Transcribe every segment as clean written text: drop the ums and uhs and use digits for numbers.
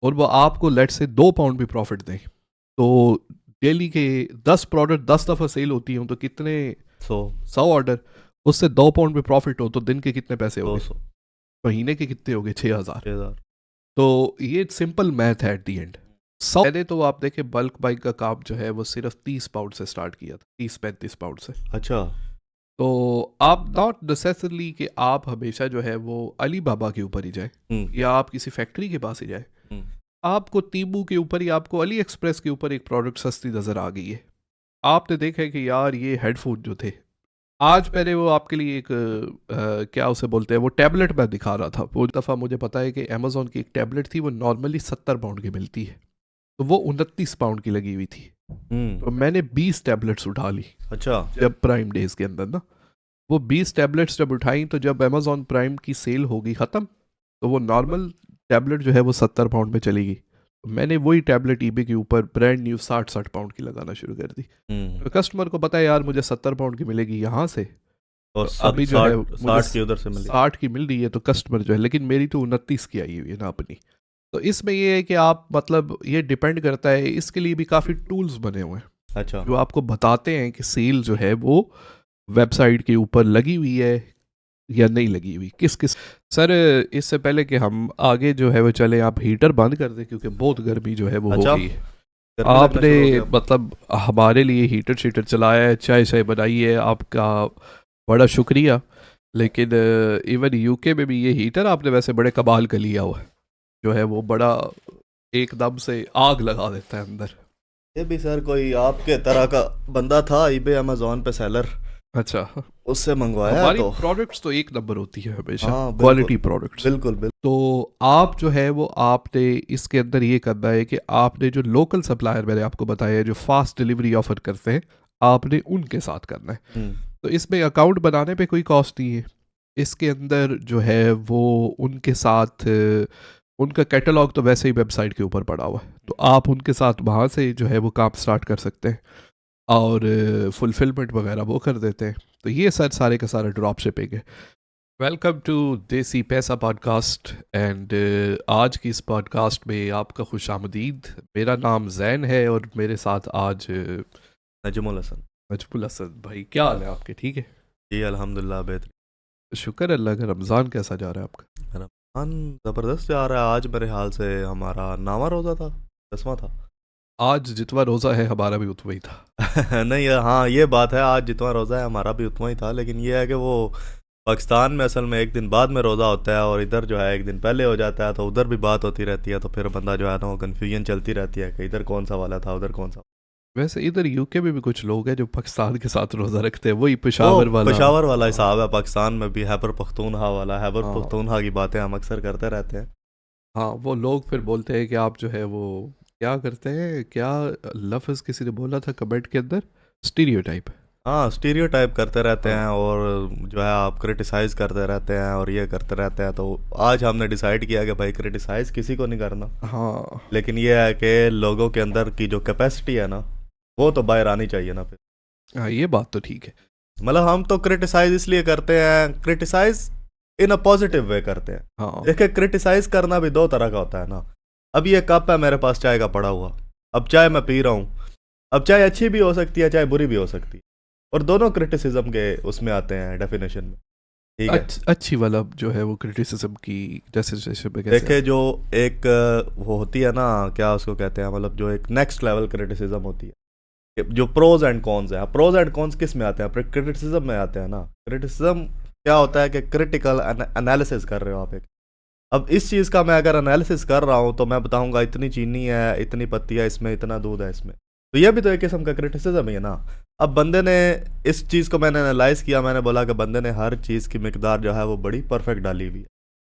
और वो आपको लेट से 2 पाउंड भी प्रॉफिट दें, तो डेली के 10 प्रोडक्ट 10 दफ़ा सेल होती हूँ तो कितने, 100 100 ऑर्डर, उससे 2 पाउंड भी प्रॉफिट हो तो दिन के कितने पैसे हो गए, 200 महीने के कितने हो गए, 6,000। 6000। तो ये सिंपल मैथ है एट दी एंड। मैंने तो आप देखें बल्क बाइक का काम जो है वो सिर्फ 30 पाउंड से स्टार्ट किया था, 30-35 पाउंड से। अच्छा। तो आप नॉट नेसेसरली कि आप हमेशा जो है वो अली बाबा के ऊपर ही जाए या आप किसी फैक्ट्री के पास ही जाए। आपको तीमू के ऊपर या आपको अली एक्सप्रेस के ऊपर एक प्रोडक्ट सस्ती नज़र आ गई है, आपने देखा है कि यार ये हेडफोन जो थे, आज मैंने वो आपके लिए एक क्या उसे बोलते हैं वो टैबलेट मैं दिखा रहा था, वो दफ़ा मुझे पता है कि अमेज़ोन की एक टैबलेट थी वो नॉर्मली 70 पाउंड की मिलती है, तो वो 29 पाउंड की लगी हुई थी। तो मैंने 20 टैबलेट्स उठा ली अच्छा। जब प्राइम डेज के अंदर ना, वो 20 टैबलेट्स जब उठाई तो जब अमेज़ॉन प्राइम की सेल होगी ख़त्म, तो वो नॉर्मल टैबलेट जो है वो 70 पाउंड में चली गई। तो मैंने वही टैबलेट ईबे के ऊपर ब्रांड न्यू 60-60 पाउंड की लगाना शुरू कर दी। तो कस्टमर को पता है यार मुझे 70 पाउंड की मिलेगी यहाँ से, और तो अभी जो है 60 मुझे 60 की उधर से मिली। 60 की मिल रही है, तो कस्टमर जो है, लेकिन मेरी तो 29 की आई हुई है ना अपनी। तो इसमें ये है कि आप मतलब ये डिपेंड करता है, इसके लिए भी काफ़ी टूल्स बने हुए हैं अच्छा। जो आपको बताते हैं कि सेल जो है वो वेबसाइट के ऊपर लगी हुई है या नहीं लगी हुई, किस किस। सर इससे पहले कि हम आगे जो है वो चले, आप हीटर बंद कर दें क्योंकि बहुत गर्मी जो है वो हो अच्छा, गई है। गर्मी लगना आपने शुरू हो गया। मतलब हमारे लिए हीटर शीटर चलाया है, चाय चाय बनाई है, आपका बड़ा शुक्रिया। लेकिन इवन यूके में भी ये हीटर आपने वैसे बड़े कमाल का लिया हुआ है, जो है वो बड़ा एकदम से आग लगा देता है अंदर। ये भी सर कोई आपके तरह का बंदा था ईबे अमेजोन पे सेलर, अच्छा, उससे मंगवाया है हमारी तो। प्रोडक्ट्स तो एक नंबर होती है हमेशा, हाँ बिल्कुल क्वालिटी प्रोडक्ट्स। बिल्कुल बिल्कुल। तो आप जो है वो आपने इसके अंदर ये करना है कि आपने जो लोकल सप्लायर मैंने आपको बताया है जो फास्ट डिलीवरी ऑफर करते हैं, आपने उनके साथ करना है। तो इसमें अकाउंट बनाने पे कोई कॉस्ट नहीं है, इसके अंदर जो है वो उनके साथ उनका कैटलॉग तो वैसे ही वेबसाइट के ऊपर पड़ा हुआ है, तो आप उनके साथ वहाँ से जो है वो काम स्टार्ट कर सकते हैं और फुलफिलमेंट वगैरह वो कर देते हैं। तो ये सर सारे का सारा ड्रॉप शिपिंग है। वेलकम टू देसी पैसा पॉडकास्ट एंड आज की इस पॉडकास्ट में आपका खुश आमदीद। मेरा नाम जैन है और मेरे साथ आज नजमुल हसन। नजमुल हसन भाई, क्या हाल है आपके? ठीक है, जी अल्हम्दुलिल्लाह बेहतर। शुक्र अल्लाह का। रमज़ान कैसा जा रहा है आपका? रमजान ज़बरदस्त जा रहा है। आज मेरे ख्याल से हमारा 9वां रोज़ा था, 10वां था। आज जितवा रोज़ा है हमारा भी उतना ही था। नहीं हाँ ये बात है, आज जितना रोज़ा है हमारा भी उतना ही था, लेकिन ये है कि वो पाकिस्तान में असल में एक दिन बाद में रोज़ा होता है और इधर जो है एक दिन पहले हो जाता है, तो उधर भी बात होती रहती है, तो फिर बंदा जो है ना वो कन्फ्यूजन चलती रहती है कि इधर कौन सा वाला था उधर कौन सा। वैसे इधर यूके में भी कुछ लोग हैं जो पाकिस्तान के साथ रोज़ा रखते हैं, वही वो पेशावर वाला। पेशावर वाला हिसाब है, पाकिस्तान में भी हैबर पख्तूनख्वा वाला, हैबर हाँ पख्तूनख्वा की बातें हम अक्सर करते रहते हैं। हाँ, वो लोग फिर बोलते हैं कि आप जो है वो क्या करते हैं, क्या लफ्ज़ किसी ने बोला था कमेंट के अंदर, स्टीरियोटाइप। हाँ स्टीरियोटाइप करते रहते हाँ हैं और जो है आप क्रिटिसाइज़ करते रहते हैं और ये करते रहते हैं, तो आज हमने डिसाइड किया कि भाई क्रिटिसाइज़ किसी को नहीं करना, हाँ लेकिन ये है कि लोगों के अंदर की जो कैपेसिटी है ना वो तो बाहर आनी चाहिए ना फिर। हाँ, ये बात तो ठीक है। मतलब हम तो क्रिटिसाइज़ इसलिए करते हैं, criticise in a positive way करते हैं। हाँ देखिए क्रिटिसाइज़ करना भी दो तरह का होता है ना। अब ये कप है मेरे पास चाय का पड़ा हुआ, अब चाय मैं पी रहा हूँ, अब चाय अच्छी भी हो सकती है चाय बुरी भी हो सकती है, और दोनों क्रिटिसिज्म के उसमें आते हैं डेफिनेशन में, ठीक है। अच्छी वाला जो है वो क्रिटिसिज्म की जैसे में कैसे देखिए जो एक वो होती है ना, क्या उसको कहते हैं, मतलब जो एक नेक्स्ट लेवल क्रिटिसिज्म होती है, जो प्रोज एंड कॉन्स है। प्रोज एंड कॉन्स किस में आते हैं? क्रिटिसिज्म में आते हैं ना। क्रिटिसिज्म क्या होता है कि क्रिटिकल एनालिसिस कर रहे हो आप एक। अब इस चीज़ का मैं अगर एनालिसिस कर रहा हूँ तो मैं बताऊंगा इतनी चीनी है, इतनी पत्ती है इसमें, इतना दूध है इसमें, तो ये भी तो एक किस्म का क्रिटिसिज्म ही है ना। अब बंदे ने इस चीज़ को मैंने एनालाइज किया, मैंने बोला कि बंदे ने हर चीज़ की मिकदार जो है वो बड़ी परफेक्ट डाली हुई है।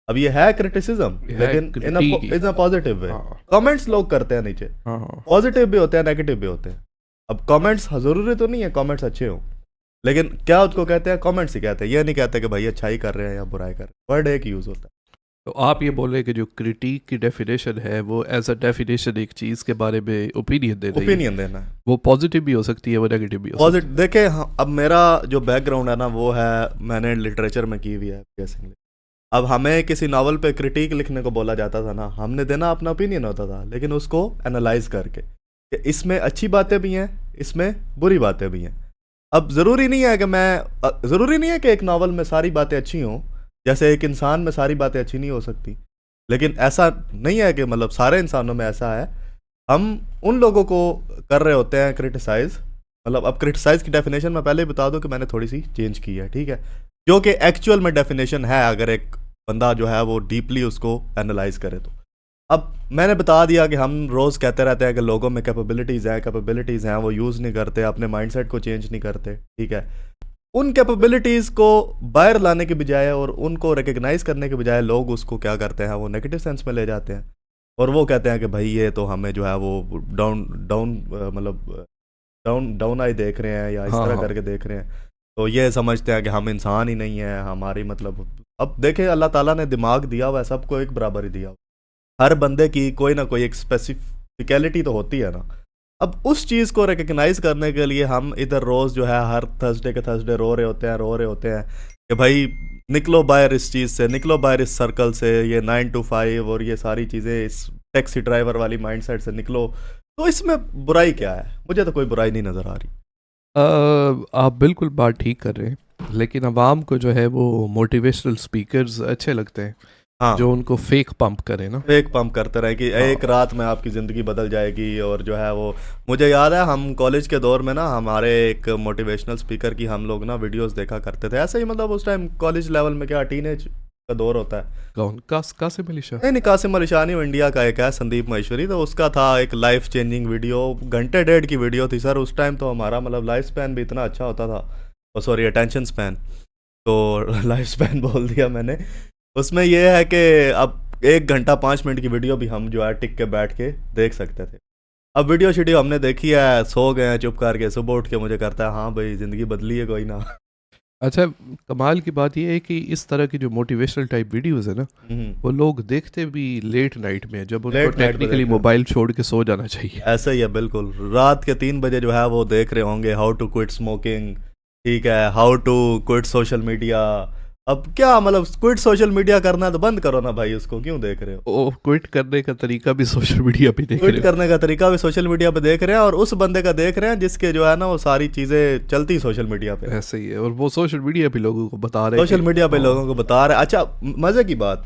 अब ये है क्रिटिसिज्म, लेकिन इन अ पॉजिटिव वे। हाँ कमेंट्स लोग करते हैं नीचे, हाँ पॉजिटिव भी होते हैं नेगेटिव भी होते हैं। अब कमेंट्स ज़रूरी तो नहीं है कमेंट्स अच्छे हों, लेकिन क्या उसको कहते हैं, कमेंट्स ही कहते हैं। ये नहीं कहते कि भाई अच्छाई कर रहे हैं या बुराई कर रहे हैं, वर्ड एक यूज़ होता है। तो आप ये बोल रहे हैं कि जो क्रिटिक की डेफिनेशन है वो एज अ डेफिनेशन एक चीज़ के बारे में ओपिनियन दे रही है, ओपिनियन देना है। वो पॉजिटिव भी हो सकती है वो नेगेटिव भी हो सकती पॉजिटिव देखे हाँ, अब मेरा जो बैकग्राउंड है ना वो है, मैंने लिटरेचर में की हुई है बेसिकली। अब हमें किसी नावल पे क्रिटिक लिखने को बोला जाता था ना, हमने देना अपना ओपिनियन होता था, लेकिन उसको एनालाइज करके कि इसमें अच्छी बातें भी हैं, इसमें बुरी बातें भी हैं। अब ज़रूरी नहीं है कि ज़रूरी नहीं है कि एक नावल में सारी बातें अच्छी हों, जैसे एक इंसान में सारी बातें अच्छी नहीं हो सकती। लेकिन ऐसा नहीं है कि मतलब सारे इंसानों में ऐसा है। हम उन लोगों को कर रहे होते हैं क्रिटिसाइज़, मतलब अब क्रिटिसाइज़ की डेफिनेशन मैं पहले ही बता दूं कि मैंने थोड़ी सी चेंज की है, ठीक है, जो कि एक्चुअल में डेफिनेशन है अगर एक बंदा जो है वो डीपली उसको एनालाइज करे तो। अब मैंने बता दिया कि हम रोज़ कहते रहते हैं कि लोगों में कैपेबिलिटीज़ हैं, वो यूज़ नहीं करते, अपने माइंडसेट को चेंज नहीं करते, ठीक है। उन कैपेबिलिटीज़ को बाहर लाने के बजाय और उनको रिकग्नाइज करने के बजाय लोग उसको क्या करते हैं, वो नेगेटिव सेंस में ले जाते हैं और वो कहते हैं कि भाई ये तो हमें जो है वो डाउन डाउन मतलब डाउन डाउन आई देख रहे हैं या इस हाँ तरह हाँ करके देख रहे हैं। तो ये समझते हैं कि हम इंसान ही नहीं है, हमारी मतलब अब देखें अल्लाह ताला ने दिमाग दिया हुआ है, सबको एक बराबर ही दिया हुआ है। हर बंदे की कोई ना कोई एक स्पेसिफिकलिटी तो होती है ना। अब उस चीज़ को रिकग्नाइज करने के लिए हम इधर रोज़ जो है हर थर्सडे के थर्सडे रो रहे होते हैं कि भाई निकलो बाहर इस चीज़ से, निकलो बाहर इस सर्कल से, ये 9 to 5 और ये सारी चीज़ें इस टैक्सी ड्राइवर वाली माइंडसेट से निकलो। तो इसमें बुराई क्या है? मुझे तो कोई बुराई नहीं नज़र आ रही। आप बिल्कुल बात ठीक कर रहे हैं, लेकिन अवाम को जो है वो मोटिवेशनल स्पीकर्स अच्छे लगते हैं जो हाँ, उनको फेक पंप करें ना। फेक पंप करते रहे कि हाँ एक रात में आपकी ज़िंदगी बदल जाएगी और जो है वो, मुझे याद है हम कॉलेज के दौर में ना हमारे एक मोटिवेशनल स्पीकर की हम लोग ना वीडियोस देखा करते थे, ऐसे ही मतलब उस टाइम कॉलेज लेवल में क्या टीनेज का दौर होता है। कौन कासिम अली शाह? नहीं नहीं, कासिम अली शाह नहीं, वो इंडिया का एक है संदीप महेश्वरी, तो उसका था एक लाइफ चेंजिंग वीडियो, घंटे डेढ़ की वीडियो थी सर। उस टाइम तो हमारा मतलब लाइफ स्पैन भी इतना अच्छा होता था, सॉरी अटेंशन स्पैन, तो लाइफ स्पैन बोल दिया मैंने। उसमें यह है कि अब 1 घंटा 5 मिनट की वीडियो भी हम जो है टिक के बैठ के देख सकते थे। अब वीडियो शीडियो हमने देखी है, सो गए हैं चुप करके, सुबह उठ के मुझे करता है हाँ भाई ज़िंदगी बदली है कोई ना। अच्छा, कमाल की बात यह है कि इस तरह की जो मोटिवेशनल टाइप वीडियोस है ना, वो लोग देखते भी लेट नाइट में, जब उनको लेट नाइट पे टेक्निकली देख रहे हैं, मोबाइल छोड़ के सो जाना चाहिए। ऐसा ही है बिल्कुल। रात के 3 बजे जो है वो देख रहे होंगे हाउ टू क्विट स्मोकिंग, ठीक है, how to quit social media. अब क्या मतलब क्विट सोशल मीडिया करना है तो बंद करो ना भाई, उसको क्यों देख रहे हो? ओ, क्विट करने का तरीका भी सोशल मीडिया पे देख ट्वीट रहे हो। करने का तरीका भी सोशल मीडिया पे देख रहे हैं, और उस बंदे का देख रहे हैं जिसके जो है ना वो सारी चीज़ें चलती सोशल मीडिया पे, ऐसे ही है, और वो सोशल मीडिया पे लोगों को बता रहे हैं सोशल कि मीडिया पे हाँ, लोगों को बता रहे हैं। अच्छा, मज़े की बात,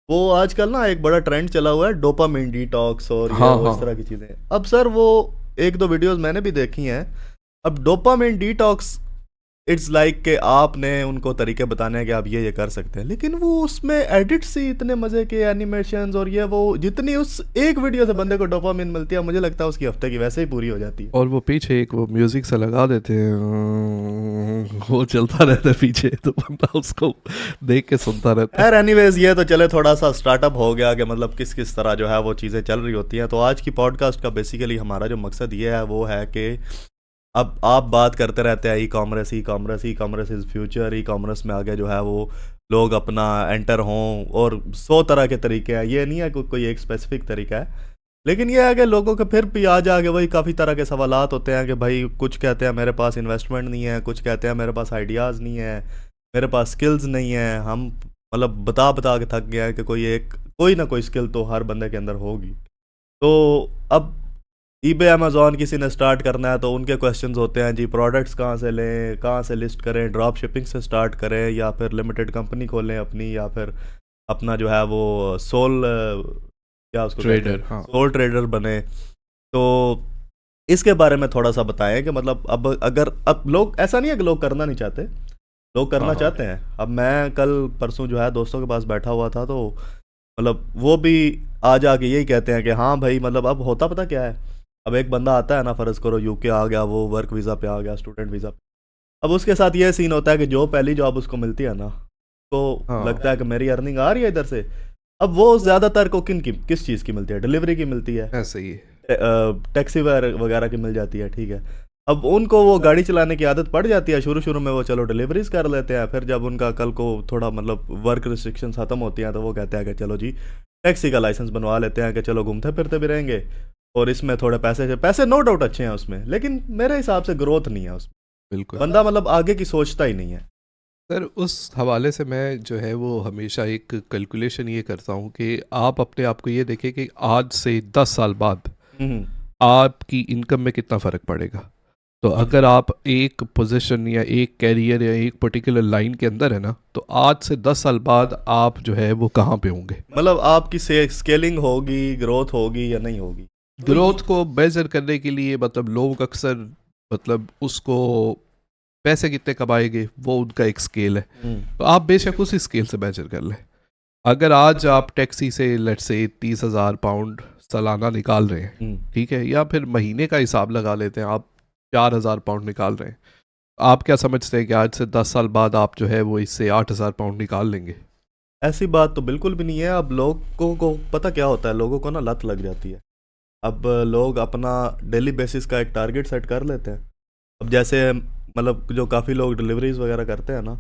वो आजकल ना एक बड़ा ट्रेंड चला हुआ है डोपामिन डिटॉक्स और ये हाँ वो हाँ इस तरह की चीज़ें। अब सर वो 1-2 वीडियोस मैंने भी देखी हैं। अब डोपामिन डिटॉक्स इट्स लाइक कि आपने उनको तरीके बताने हैं कि आप ये कर सकते हैं, लेकिन वो उसमें एडिट्स ही इतने मज़े के एनिमेशंस और ये वो, जितनी उस एक वीडियो से बंदे को डोपामिन मिलती है मुझे लगता है उसकी हफ्ते की वैसे ही पूरी हो जाती है। और वो पीछे एक वो म्यूजिक सा लगा देते हैं, वो चलता रहता है पीछे, तो बंदा उसको देख के सुनता रहता है। यार एनीवेज, ये तो चले थोड़ा सा स्टार्टअप हो गया कि मतलब किस किस तरह जो है वो चीज़ें चल रही होती हैं। तो आज की पॉडकास्ट का बेसिकली हमारा जो मकसद ये है वो है कि अब आप बात करते रहते हैं e commerce is future, e commerce में आगे जो है वो लोग अपना एंटर हों, और 100 तरह के तरीके हैं, ये नहीं है कि कोई एक स्पेसिफिक तरीका है। लेकिन ये है कि लोगों के फिर भी आ जाके वही काफ़ी तरह के सवालात होते हैं कि भाई कुछ कहते हैं मेरे पास इन्वेस्टमेंट नहीं है, कुछ कहते हैं मेरे पास आइडियाज़ नहीं है, मेरे पास स्किल्स नहीं है। हम मतलब बता बता के थक गए हैं कि कोई ना कोई स्किल तो हर बंदे के अंदर होगी। तो अब ईबे अमेज़ॉन किसी ने स्टार्ट करना है तो उनके क्वेश्चंस होते हैं जी, प्रोडक्ट्स कहाँ से लें, कहाँ से लिस्ट करें, ड्रॉप शिपिंग से स्टार्ट करें या फिर लिमिटेड कंपनी खोलें अपनी, या फिर अपना जो है वो क्या उसको कहते ट्रेडर, हैं, हाँ। सोल ट्रेडर बने। तो इसके बारे में थोड़ा सा बताएं कि मतलब अब लोग, ऐसा नहीं है कि लोग करना नहीं चाहते, लोग करना हाँ, चाहते हैं। अब मैं कल परसों जो है दोस्तों के पास बैठा हुआ था, तो मतलब वो भी आ जाके यही कहते हैं कि हाँ भाई, मतलब अब होता पता क्या है, अब एक बंदा आता है ना, फ़र्ज़ करो यूके आ गया, वो वर्क वीज़ा पे आ गया, स्टूडेंट वीज़ा पे। अब उसके साथ ये सीन होता है कि जो पहली जॉब उसको मिलती है ना, तो हाँ लगता है कि मेरी अर्निंग आ रही है इधर से। अब वो ज़्यादातर को किस चीज़ की मिलती है? डिलीवरी की मिलती है, ऐसे ही है। टैक्सी वगैरह की मिल जाती है, ठीक है। अब उनको वो गाड़ी चलाने की आदत पड़ जाती है, शुरू शुरू में वो चलो डिलीवरीज कर लेते हैं, फिर जब उनका कल को थोड़ा मतलब वर्क रिस्ट्रिक्शन ख़त्म होती हैं तो वो कहते हैं कि चलो जी टैक्सी का लाइसेंस बनवा लेते हैं कि चलो घूमते फिरते भी रहेंगे, और इसमें थोड़े पैसे नो डाउट अच्छे हैं उसमें, लेकिन मेरे हिसाब से ग्रोथ नहीं है उसमें। बिल्कुल। बंदा मतलब आगे की सोचता ही नहीं है। सर उस हवाले से मैं जो है वो हमेशा एक कैलकुलेशन ये करता हूँ कि आप अपने आप को ये देखें कि आज से 10 साल बाद हम्म। आपकी इनकम में कितना फ़र्क पड़ेगा। तो अगर आप एक पोजीशन या एक कैरियर या एक पर्टिकुलर लाइन के अंदर है ना, तो आज से 10 साल बाद आप जो है वो कहाँ पे होंगे। मतलब आपकी स्केलिंग होगी, ग्रोथ होगी या नहीं होगी। तो ग्रोथ को मेजर करने के लिए मतलब लोग अक्सर मतलब उसको पैसे कितने कमाएंगे वो उनका एक स्केल है। तो आप बेशक उसी स्केल से मेजर कर लें। अगर आज आप टैक्सी से लेट से 30,000 पाउंड सालाना निकाल रहे हैं, ठीक है, या फिर महीने का हिसाब लगा लेते हैं, आप 4,000 पाउंड निकाल रहे हैं, आप क्या समझते हैं कि आज से 10 साल बाद आप जो है वो इससे 8,000 पाउंड निकाल लेंगे। ऐसी बात तो बिल्कुल भी नहीं है। अब लोगों को पता क्या होता है, लोगों को ना लत लग जाती है। अब लोग अपना डेली बेसिस का एक टारगेट सेट कर लेते हैं। अब जैसे मतलब जो काफ़ी लोग डिलीवरीज वगैरह करते हैं ना,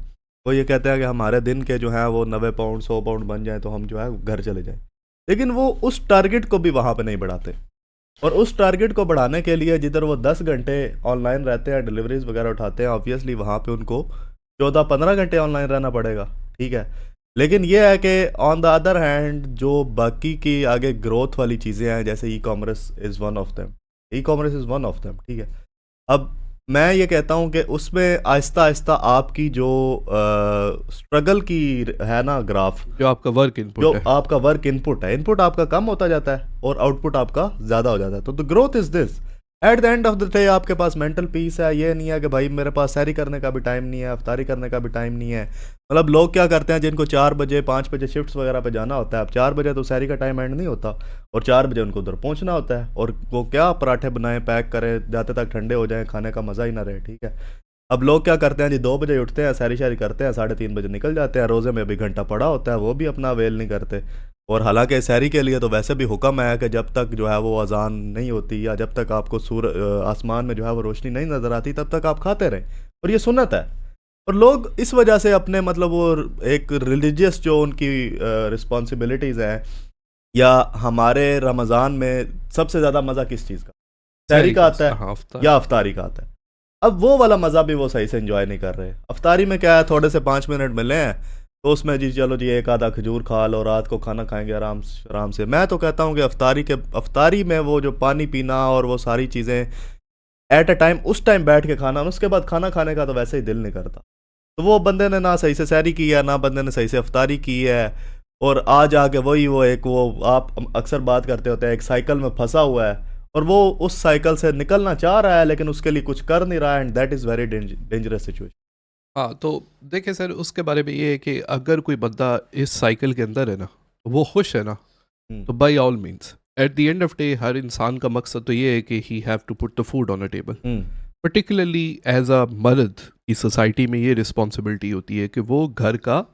वो ये कहते हैं कि हमारे दिन के जो है वो 90 पाउंड 100 पाउंड बन जाए तो हम जो है घर चले जाएं। लेकिन वो उस टारगेट को भी वहाँ पे नहीं बढ़ाते। और उस टारगेट को बढ़ाने के लिए जिधर वो 10 घंटे ऑनलाइन रहते हैं, डिलीवरीज वगैरह उठाते हैं, ऑब्वियसली वहाँ पे उनको 14-15 घंटे ऑनलाइन रहना पड़ेगा। ठीक है। लेकिन ये है कि ऑन द अदर हैंड जो बाकी की आगे ग्रोथ वाली चीज़ें हैं, जैसे e commerce is one of them. E commerce is one of them. ठीक है। अब मैं ये कहता हूँ कि उसमें आहिस्ता आहिस्ता आपकी जो स्ट्रगल की है ना ग्राफ, जो आपका वर्क जो इनपुट है, आपका वर्क इनपुट है, इनपुट आपका कम होता जाता है और आउटपुट आपका ज़्यादा हो जाता है। तो the growth is this. Eight the end of the day आपके पास मेंटल पीस है। ये नहीं है कि भाई मेरे पास सैरी करने का भी टाइम नहीं है, अफ्तारी करने का भी टाइम नहीं है। मतलब लोग क्या करते हैं, जिनको 4 बजे 5 बजे शिफ्ट्स वगैरह पे जाना होता है, अब 4 बजे तो सैरी का टाइम एंड नहीं होता और 4 बजे उनको उधर पहुंचना होता है। और वो क्या पराठे बनाएं, पैक करें, जाते तक ठंडे हो जाएं, खाने का मज़ा ही ना रहे। ठीक है। अब लोग क्या करते हैं जी, 2 बजे उठते हैं, सैरी शारी करते हैं, 3:30 बजे निकल जाते हैं, रोज़े में भी घंटा पड़ा होता है, वो भी अपना अवेल नहीं करते। और हालांकि सैरी के लिए तो वैसे भी हुक्म है कि जब तक जो है वो अजान नहीं होती या जब तक आपको आसमान में जो है वो रोशनी नहीं नज़र आती तब तक आप खाते रहें, और ये सुन्नत है। और लोग इस वजह से अपने मतलब वो एक रिलीजियस जो उनकी रिस्पॉन्सिबिलिटीज़ हैं, या हमारे रमज़ान में सबसे ज़्यादा मज़ा किस चीज़ का, सैरी का आता है हफ्ता या अफ्तारी का आता है। अब वो वाला मज़ा भी वो सही से एंजॉय नहीं कर रहे। अफ्तारी में क्या है, थोड़े से 5 मिनट मिले हैं तो उसमें जी चलो जी एक आधा खजूर खा लो, रात को खाना खाएंगे आराम से। मैं तो कहता हूँ कि अफ्तारी में वो जो पानी पीना और वो सारी चीज़ें एट अ टाइम उस टाइम बैठ के खाना, और उसके बाद खाना खाने का तो वैसे ही दिल नहीं करता। तो वो बंदे ने ना सही से सैरी की है, ना बंदे ने सही से अफ्तारी की है, और आज आके वही वो एक वो आप अक्सर बात करते होते हैं, एक साइकिल में फंसा हुआ है और वो उस साइकिल से निकलना चाह रहा है लेकिन उसके लिए कुछ कर नहीं रहा है, and that is very dangerous situation. हाँ, तो देखिए सर उसके बारे में ये है कि अगर कोई बंदा इस साइकिल के अंदर है ना, वो खुश है ना, तो by all means at the end of day हर इंसान का मकसद तो ये है कि he have to put the food on a table. Particularly as a मर्द की सोसाइटी में ये रिस्पॉन्सिबिलिटी होती है कि वो घर का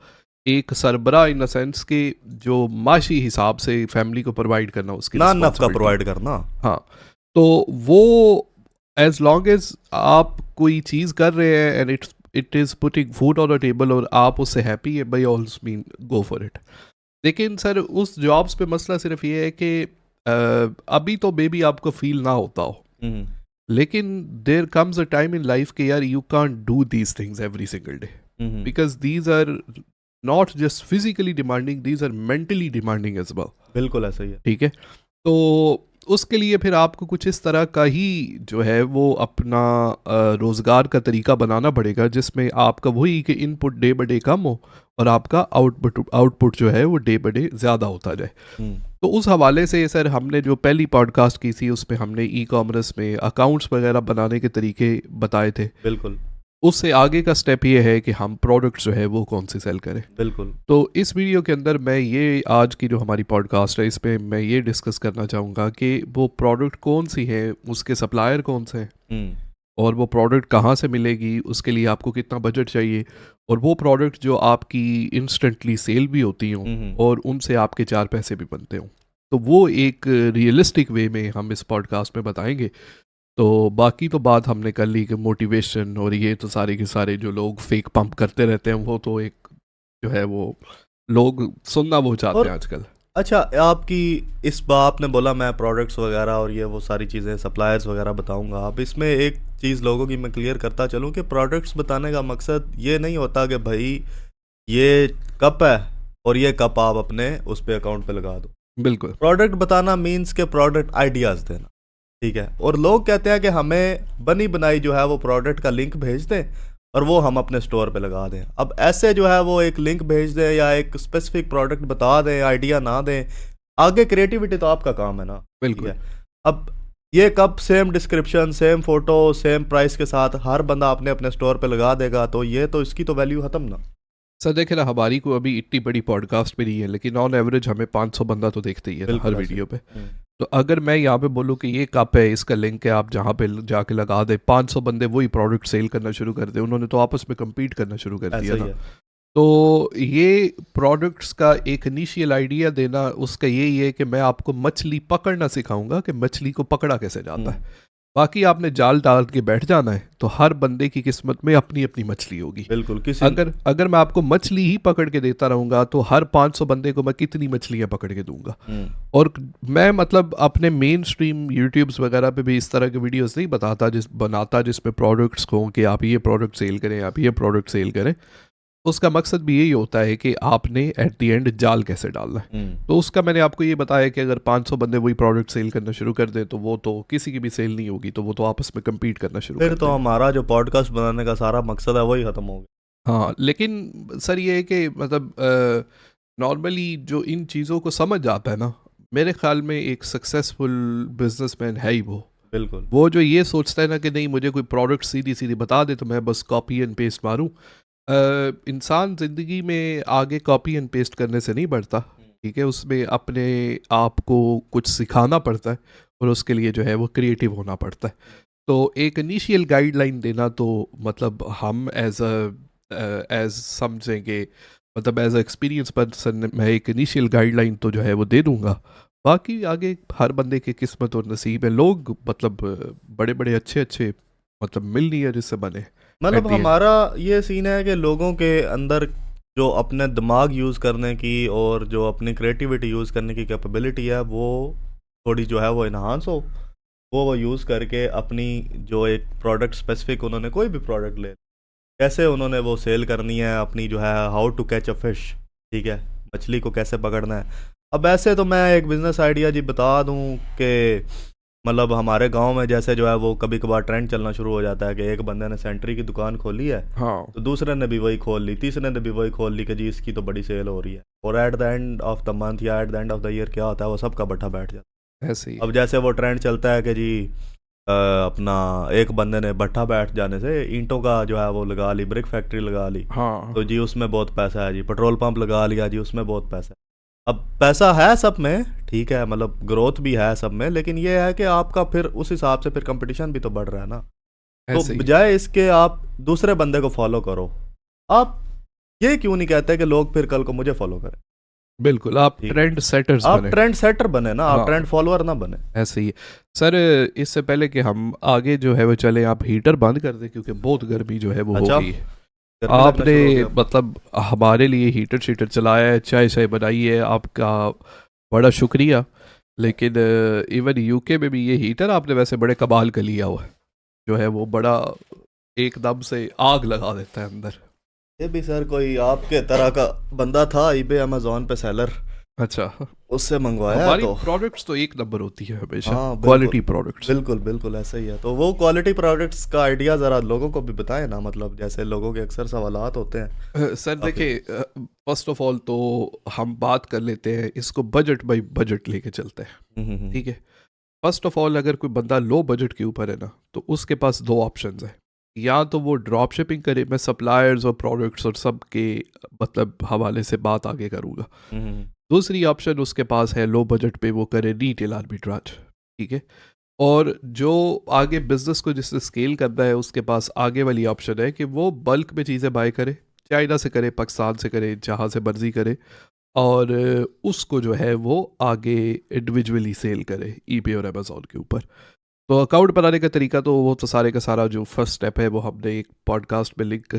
एक सरबरा इन द सेंस कि जो माशी हिसाब से फैमिली को प्रोवाइड करना उसकी ना नफ का रिस्पॉन्सिबिलिटी। प्रोवाइड करना। हाँ, तो वो एज लॉन्ग एज आप कोई चीज़ कर रहे हैं and it is putting food on a table और आप उससे हैप्पी है, by all mean go for it. लेकिन सर उस जॉब्स पे मसला सिर्फ ये है कि अभी तो मे बी आपको फील ना होता हो, लेकिन there comes a time in life के यार you can't do these things every single day, because these are not just physically demanding, these are mentally demanding as well. बिल्कुल ऐसा ही है। ठीक है। तो उसके लिए फिर आपको कुछ इस तरह का ही जो है वो अपना रोज़गार का तरीका बनाना पड़ेगा जिसमें आपका वही कि इनपुट डे बाय डे कम हो और आपका आउटपुट जो है वो डे बाय डे ज़्यादा होता जाए। तो उस हवाले से सर हमने जो पहली पॉडकास्ट की थी उसमें हमने ई कॉमर्स में अकाउंट्स वगैरह बनाने के तरीके बताए थे। बिल्कुल। उससे आगे का स्टेप ये है कि हम प्रोडक्ट जो है वो कौन से सेल करें। बिल्कुल। तो इस वीडियो के अंदर मैं ये आज की जो हमारी पॉडकास्ट है इसमें मैं ये डिस्कस करना चाहूँगा कि वो प्रोडक्ट कौन सी है, उसके सप्लायर कौन से हैं, और वो प्रोडक्ट कहाँ से मिलेगी, उसके लिए आपको कितना बजट चाहिए, और वो प्रोडक्ट जो आपकी इंस्टेंटली सेल भी होती हों और उनसे आपके 4 पैसे भी बनते हों। तो वो एक रियलिस्टिक वे में हम इस पॉडकास्ट में बताएंगे। तो बाकी तो बात हमने कर ली कि मोटिवेशन और ये तो सारे के सारे जो लोग फेक पंप करते रहते हैं वो तो एक जो है वो लोग सुनना वो चाहते और हैं आजकल। अच्छा, आपकी इस बार आपने बोला मैं प्रोडक्ट्स वगैरह और ये वो सारी चीज़ें सप्लायर्स वगैरह बताऊंगा। अब इसमें एक चीज़ लोगों की मैं क्लियर करता चलूँ कि प्रोडक्ट्स बताने का मकसद ये नहीं होता कि भाई ये कप है और ये कप आप अपने उस पे अकाउंट पे लगा दो। बिल्कुल। प्रोडक्ट बताना मीन्स के प्रोडक्ट आइडियाज़ देना, ठीक है। और लोग कहते हैं कि हमें बनी बनाई जो है वो प्रोडक्ट का लिंक भेज दें और वो हम अपने स्टोर पे लगा दें। अब ऐसे जो है वो एक लिंक भेज दें या एक स्पेसिफिक प्रोडक्ट बता दें, आइडिया ना दें, आगे क्रिएटिविटी तो आपका काम है ना, ठीक बिल्कुल। है। अब ये कब same description, same photo, same price के साथ हर बंदा अपने अपने स्टोर पे लगा देगा तो ये तो इसकी तो वैल्यू खत्म ना। सर देखे ना, हमारी को अभी इतनी बड़ी पॉडकास्ट भी नहीं है, लेकिन ऑन एवरेज हमें 500 बंदा तो देखते ही है ना हर बिल्कुल ऐसे। वीडियो पे। तो अगर मैं यहाँ पे बोलूँ कि ये कप है, इसका लिंक है, आप जहाँ पे जाके लगा दे, 500 बंदे वही प्रोडक्ट सेल करना शुरू कर दे, उन्होंने तो आपस में compete करना शुरू कर ऐसा दिया ही ना। है। तो ये प्रोडक्ट्स का एक इनिशियल आइडिया देना, उसका यही है कि मैं आपको मछली पकड़ना सिखाऊंगा कि मछली को पकड़ा कैसे जाता है। बाकी आपने जाल डाल के बैठ जाना है, तो हर बंदे की किस्मत में अपनी अपनी मछली होगी। बिल्कुल किसी अगर अगर मैं आपको मछली ही पकड़ के देता रहूंगा, तो हर 500 बंदे को मैं कितनी मछलियां पकड़ के दूंगा। और मैं मतलब अपने मेन स्ट्रीम यूट्यूब्स वगैरह पे भी इस तरह के वीडियोस नहीं बनाता जिसमें प्रोडक्ट्स को कि आप ये प्रोडक्ट सेल करें, आप ये प्रोडक्ट सेल करें। उसका मकसद भी यही होता है कि आपने एट द एंड जाल कैसे डालना है। तो उसका मैंने आपको ये बताया कि अगर 500 बंदे वही प्रोडक्ट सेल करना शुरू कर दें, तो वो तो किसी की भी सेल नहीं होगी, तो वो तो आपस में compete करना शुरू फिर कर तो देंगे। हमारा जो पॉडकास्ट बनाने का सारा मकसद है वही खत्म हो गया। हाँ, लेकिन सर ये है कि मतलब नॉर्मली जो इन चीज़ों को समझ आता है ना, मेरे ख्याल में एक सक्सेसफुल बिजनेसमैन है ही बिल्कुल। वो जो ये सोचता है ना कि नहीं मुझे कोई प्रोडक्ट सीधी सीधी बता दे तो मैं बस कॉपी एंड पेस्ट मारूं। इंसान ज़िंदगी में आगे कॉपी एंड पेस्ट करने से नहीं बढ़ता, ठीक है। उसमें अपने आप को कुछ सिखाना पड़ता है और उसके लिए जो है वो क्रिएटिव होना पड़ता है। तो एक इनिशियल गाइडलाइन देना तो मतलब हम एज समझेंगे, मतलब एज एक्सपीरियंस पर्सन मैं एक इनिशियल गाइडलाइन तो जो है वो दे दूंगा। बाकी आगे हर बंदे की किस्मत और नसीब है। लोग मतलब बड़े बड़े अच्छे अच्छे मतलब मिल नहीं है जिससे बने मतलब एट दी एंड। हमारा ये सीन है कि लोगों के अंदर जो अपने दिमाग यूज़ करने की और जो अपनी क्रिएटिविटी यूज़ करने की कैपेबिलिटी है वो थोड़ी जो है वो इन्हांस हो, वो यूज़ करके अपनी जो एक प्रोडक्ट स्पेसिफिक उन्होंने कोई भी प्रोडक्ट ले, कैसे उन्होंने वो सेल करनी है अपनी जो है how to catch a fish, ठीक है, मछली को कैसे पकड़ना है। अब ऐसे तो मैं एक बिज़नेस आइडिया जी बता दूं कि मतलब हमारे गांव में जैसे जो है वो कभी कभार ट्रेंड चलना शुरू हो जाता है कि एक बंदे ने सेंट्री की दुकान खोली है, हाँ, तो दूसरे ने भी वही खोल ली, तीसरे ने भी वही खोल ली कि जी इसकी तो बड़ी सेल हो रही है। और at the end of the month या at the end of the year क्या होता है, वो सबका बट्टा बैठ जाता ऐसे ही है। अब जैसे वो ट्रेंड चलता है कि जी अपना एक बंदे ने भट्ठा बैठ जाने से ईंटों का जो है वो लगा ली, ब्रिक फैक्ट्री लगा ली, हाँ, तो जी उसमें बहुत पैसा है, जी पेट्रोल पंप लगा लिया, जी उसमें बहुत पैसा है। अब पैसा है सब में, ठीक है, मतलब ग्रोथ भी है सब में, लेकिन ये है कि आपका फिर उस हिसाब से फिर कंपटीशन भी तो बढ़ रहा है ना। तो ऐसे ही। बजाय इसके आप दूसरे बंदे को फॉलो करो। आप ये क्यों नहीं कहते कि लोग फिर कल को मुझे फॉलो करें? बिल्कुल, आप ठीक, ट्रेंड सेटर्स आप बने। ट्रेंड सेटर बने ना, आप हाँ, ट्रेंड फॉलोअर ना बने। ऐसे ही है। सर इससे पहले कि हम आगे जो है वो चले, आप हीटर बंद कर दें क्योंकि बहुत गर्मी जो है वो हो अच्छा, गई है। गर्मी लगना आपने शुरू हो गया आपको? मतलब हमारे लिए हीटर शीटर चलाया है, चाय चाय बनाई है, आपका बड़ा शुक्रिया। लेकिन इवन यूके में भी ये हीटर आपने वैसे बड़े कमाल का लिया हुआ है, जो है वो बड़ा एकदम से आग लगा देता है अंदर। ये भी सर कोई आपके तरह का बंदा था ईबे अमेजोन पे सेलर, अच्छा, उससे मंगवाया है हमारी तो। प्रोडक्ट्स तो एक नंबर होती है हमेशा, हाँ क्वालिटी बिल्कुल, प्रोडक्ट्स। बिल्कुल बिल्कुल ऐसा ही है। तो वो क्वालिटी प्रोडक्ट्स का आइडिया ज़रा लोगों को भी बताएं ना, मतलब जैसे लोगों के अक्सर सवालात होते हैं सर काफ़ी। देखिए, फर्स्ट ऑफ ऑल तो हम बात कर लेते हैं इसको बजट बाई बजट लेके चलते हैं, ठीक है। फर्स्ट ऑफ ऑल अगर कोई बंदा लो बजट के ऊपर है ना, तो उसके पास दो ऑप्शंस हैं। या तो वो ड्रॉप शिपिंग करे, मैं सप्लायर्स और प्रोडक्ट्स और सब के मतलब हवाले से बात आगे करूँगा। दूसरी ऑप्शन उसके पास है लो बजट पे वो करे रिटेल आर्बिट्राज, ठीक है। और जो आगे बिजनेस को जिससे स्केल करना है, उसके पास आगे वाली ऑप्शन है कि वो बल्क में चीज़ें बाय करे, चाइना से करे, पाकिस्तान से करे, जहाँ से मर्जी करे, और उसको जो है वो आगे इंडिविजुअली सेल करे ईबे और अमेज़ॉन के ऊपर। तो अकाउंट बनाने का तरीका तो वो तो सारे का सारा जो फर्स्ट स्टेप है वो हमने एक पॉडकास्ट में लिंक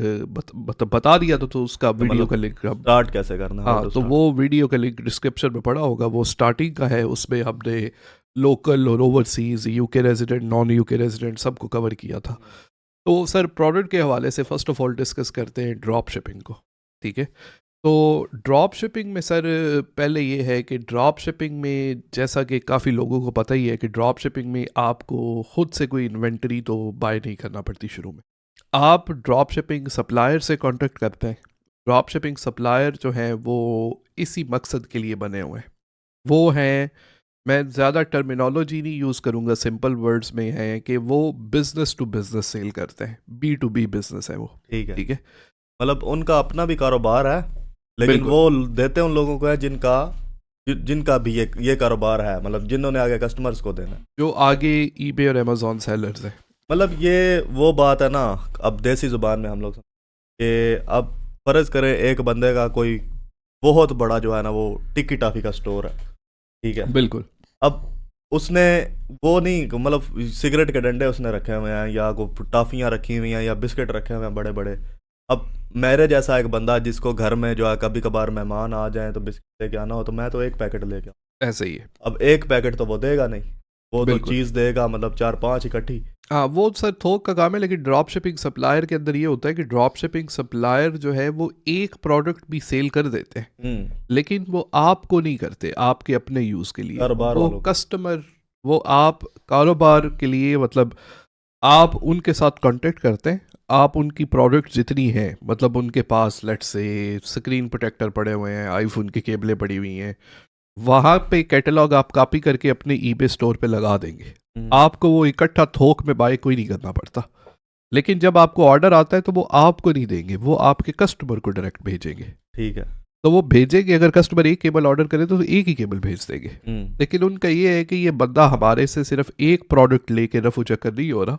बता दिया, तो उसका तो वीडियो मतलब का लिंक हम, स्टार्ट कैसे करना है, हाउ हाँ टू तो स्टार्ट? वो वीडियो का लिंक डिस्क्रिप्शन में पड़ा होगा, वो स्टार्टिंग का है। उसमें हमने लोकल और overseas, UK resident, non UK resident सबको कवर किया था। तो सर प्रोडक्ट के हवाले से फर्स्ट ऑफ ऑल डिस्कस करते हैं ड्रॉप शिपिंग को, ठीक है। तो ड्रॉप शिपिंग में सर पहले ये है कि ड्रॉप शिपिंग में जैसा कि काफ़ी लोगों को पता ही है कि ड्रॉप शिपिंग में आपको खुद से कोई इन्वेंटरी तो बाय नहीं करना पड़ती शुरू में। आप ड्रॉप शिपिंग सप्लायर से कांटेक्ट करते हैं। ड्रॉप शिपिंग सप्लायर जो हैं वो इसी मकसद के लिए बने हुए हैं। वो हैं, मैं ज़्यादा टर्मिनोलॉजी नहीं यूज़ करूँगा, सिंपल वर्ड्स में है कि वो बिज़नेस टू बिज़नेस सेल करते हैं, B2B बिज़नेस है वो, ठीक है, ठीक है। मतलब उनका अपना भी कारोबार है, लेकिन बिल्कुल। वो देते उन लोगों को है जिनका भी ये कारोबार है, मतलब जिन्होंने आगे कस्टमर्स को देना है। जो आगे ईबे और अमेजोन सेलर्स हैं। मतलब ये वो बात है ना, अब देसी जुबान में हम लोग कि अब फर्ज करें एक बंदे का कोई बहुत बड़ा जो है ना वो टिक्की टाफी का स्टोर है, ठीक है। बिल्कुल। अब उसने वो नहीं, मतलब सिगरेट के डंडे उसने रखे हुए हैं, या को टाफियाँ रखी हुई हैं, या बिस्किट रखे हुए हैं बड़े बड़े। अब मेरे जैसा एक बंदा जिसको घर में जो है कभी कभार मेहमान आ जाए तो बिस्किट लेके आना हो, तो मैं तो एक पैकेट लेके आऊँ। ऐसे ही है। अब एक पैकेट तो वो देगा नहीं, वो तो बिल्कुल। चीज़ देगा मतलब 4-5 इकट्ठी। हाँ वो सर थोक का काम है, लेकिन ड्रॉप शिपिंग सप्लायर के अंदर ये होता है कि ड्रॉप शिपिंग सप्लायर जो है वो एक प्रोडक्ट भी सेल कर देते हैं, लेकिन वो आपको नहीं करते, आपके अपने यूज़ के लिए। कारोबार वो वालों को। कस्टमर, वो आप कारोबार के लिए, मतलब आप उनके साथ कांटेक्ट करते हैं। आप उनकी प्रोडक्ट जितनी है, मतलब उनके पास लेट्स से स्क्रीन प्रोटेक्टर पड़े हुए हैं, आईफोन की केबलें पड़ी हुई हैं, वहाँ पे कैटलॉग आप कॉपी करके अपने ईबे स्टोर पे लगा देंगे। आपको वो इकट्ठा थोक में बाय कोई नहीं करना पड़ता। लेकिन जब आपको ऑर्डर आता है तो वो आपको नहीं देंगे, वो आपके कस्टमर को डायरेक्ट भेजेंगे। ठीक है। तो वो भेजेंगे, अगर कस्टमर एक केबल ऑर्डर करे तो एक ही केबल भेज देंगे। लेकिन उनका ये है कि ये बंदा हमारे से सिर्फ एक प्रोडक्ट लेके रफू चक्कर नहीं हो रहा,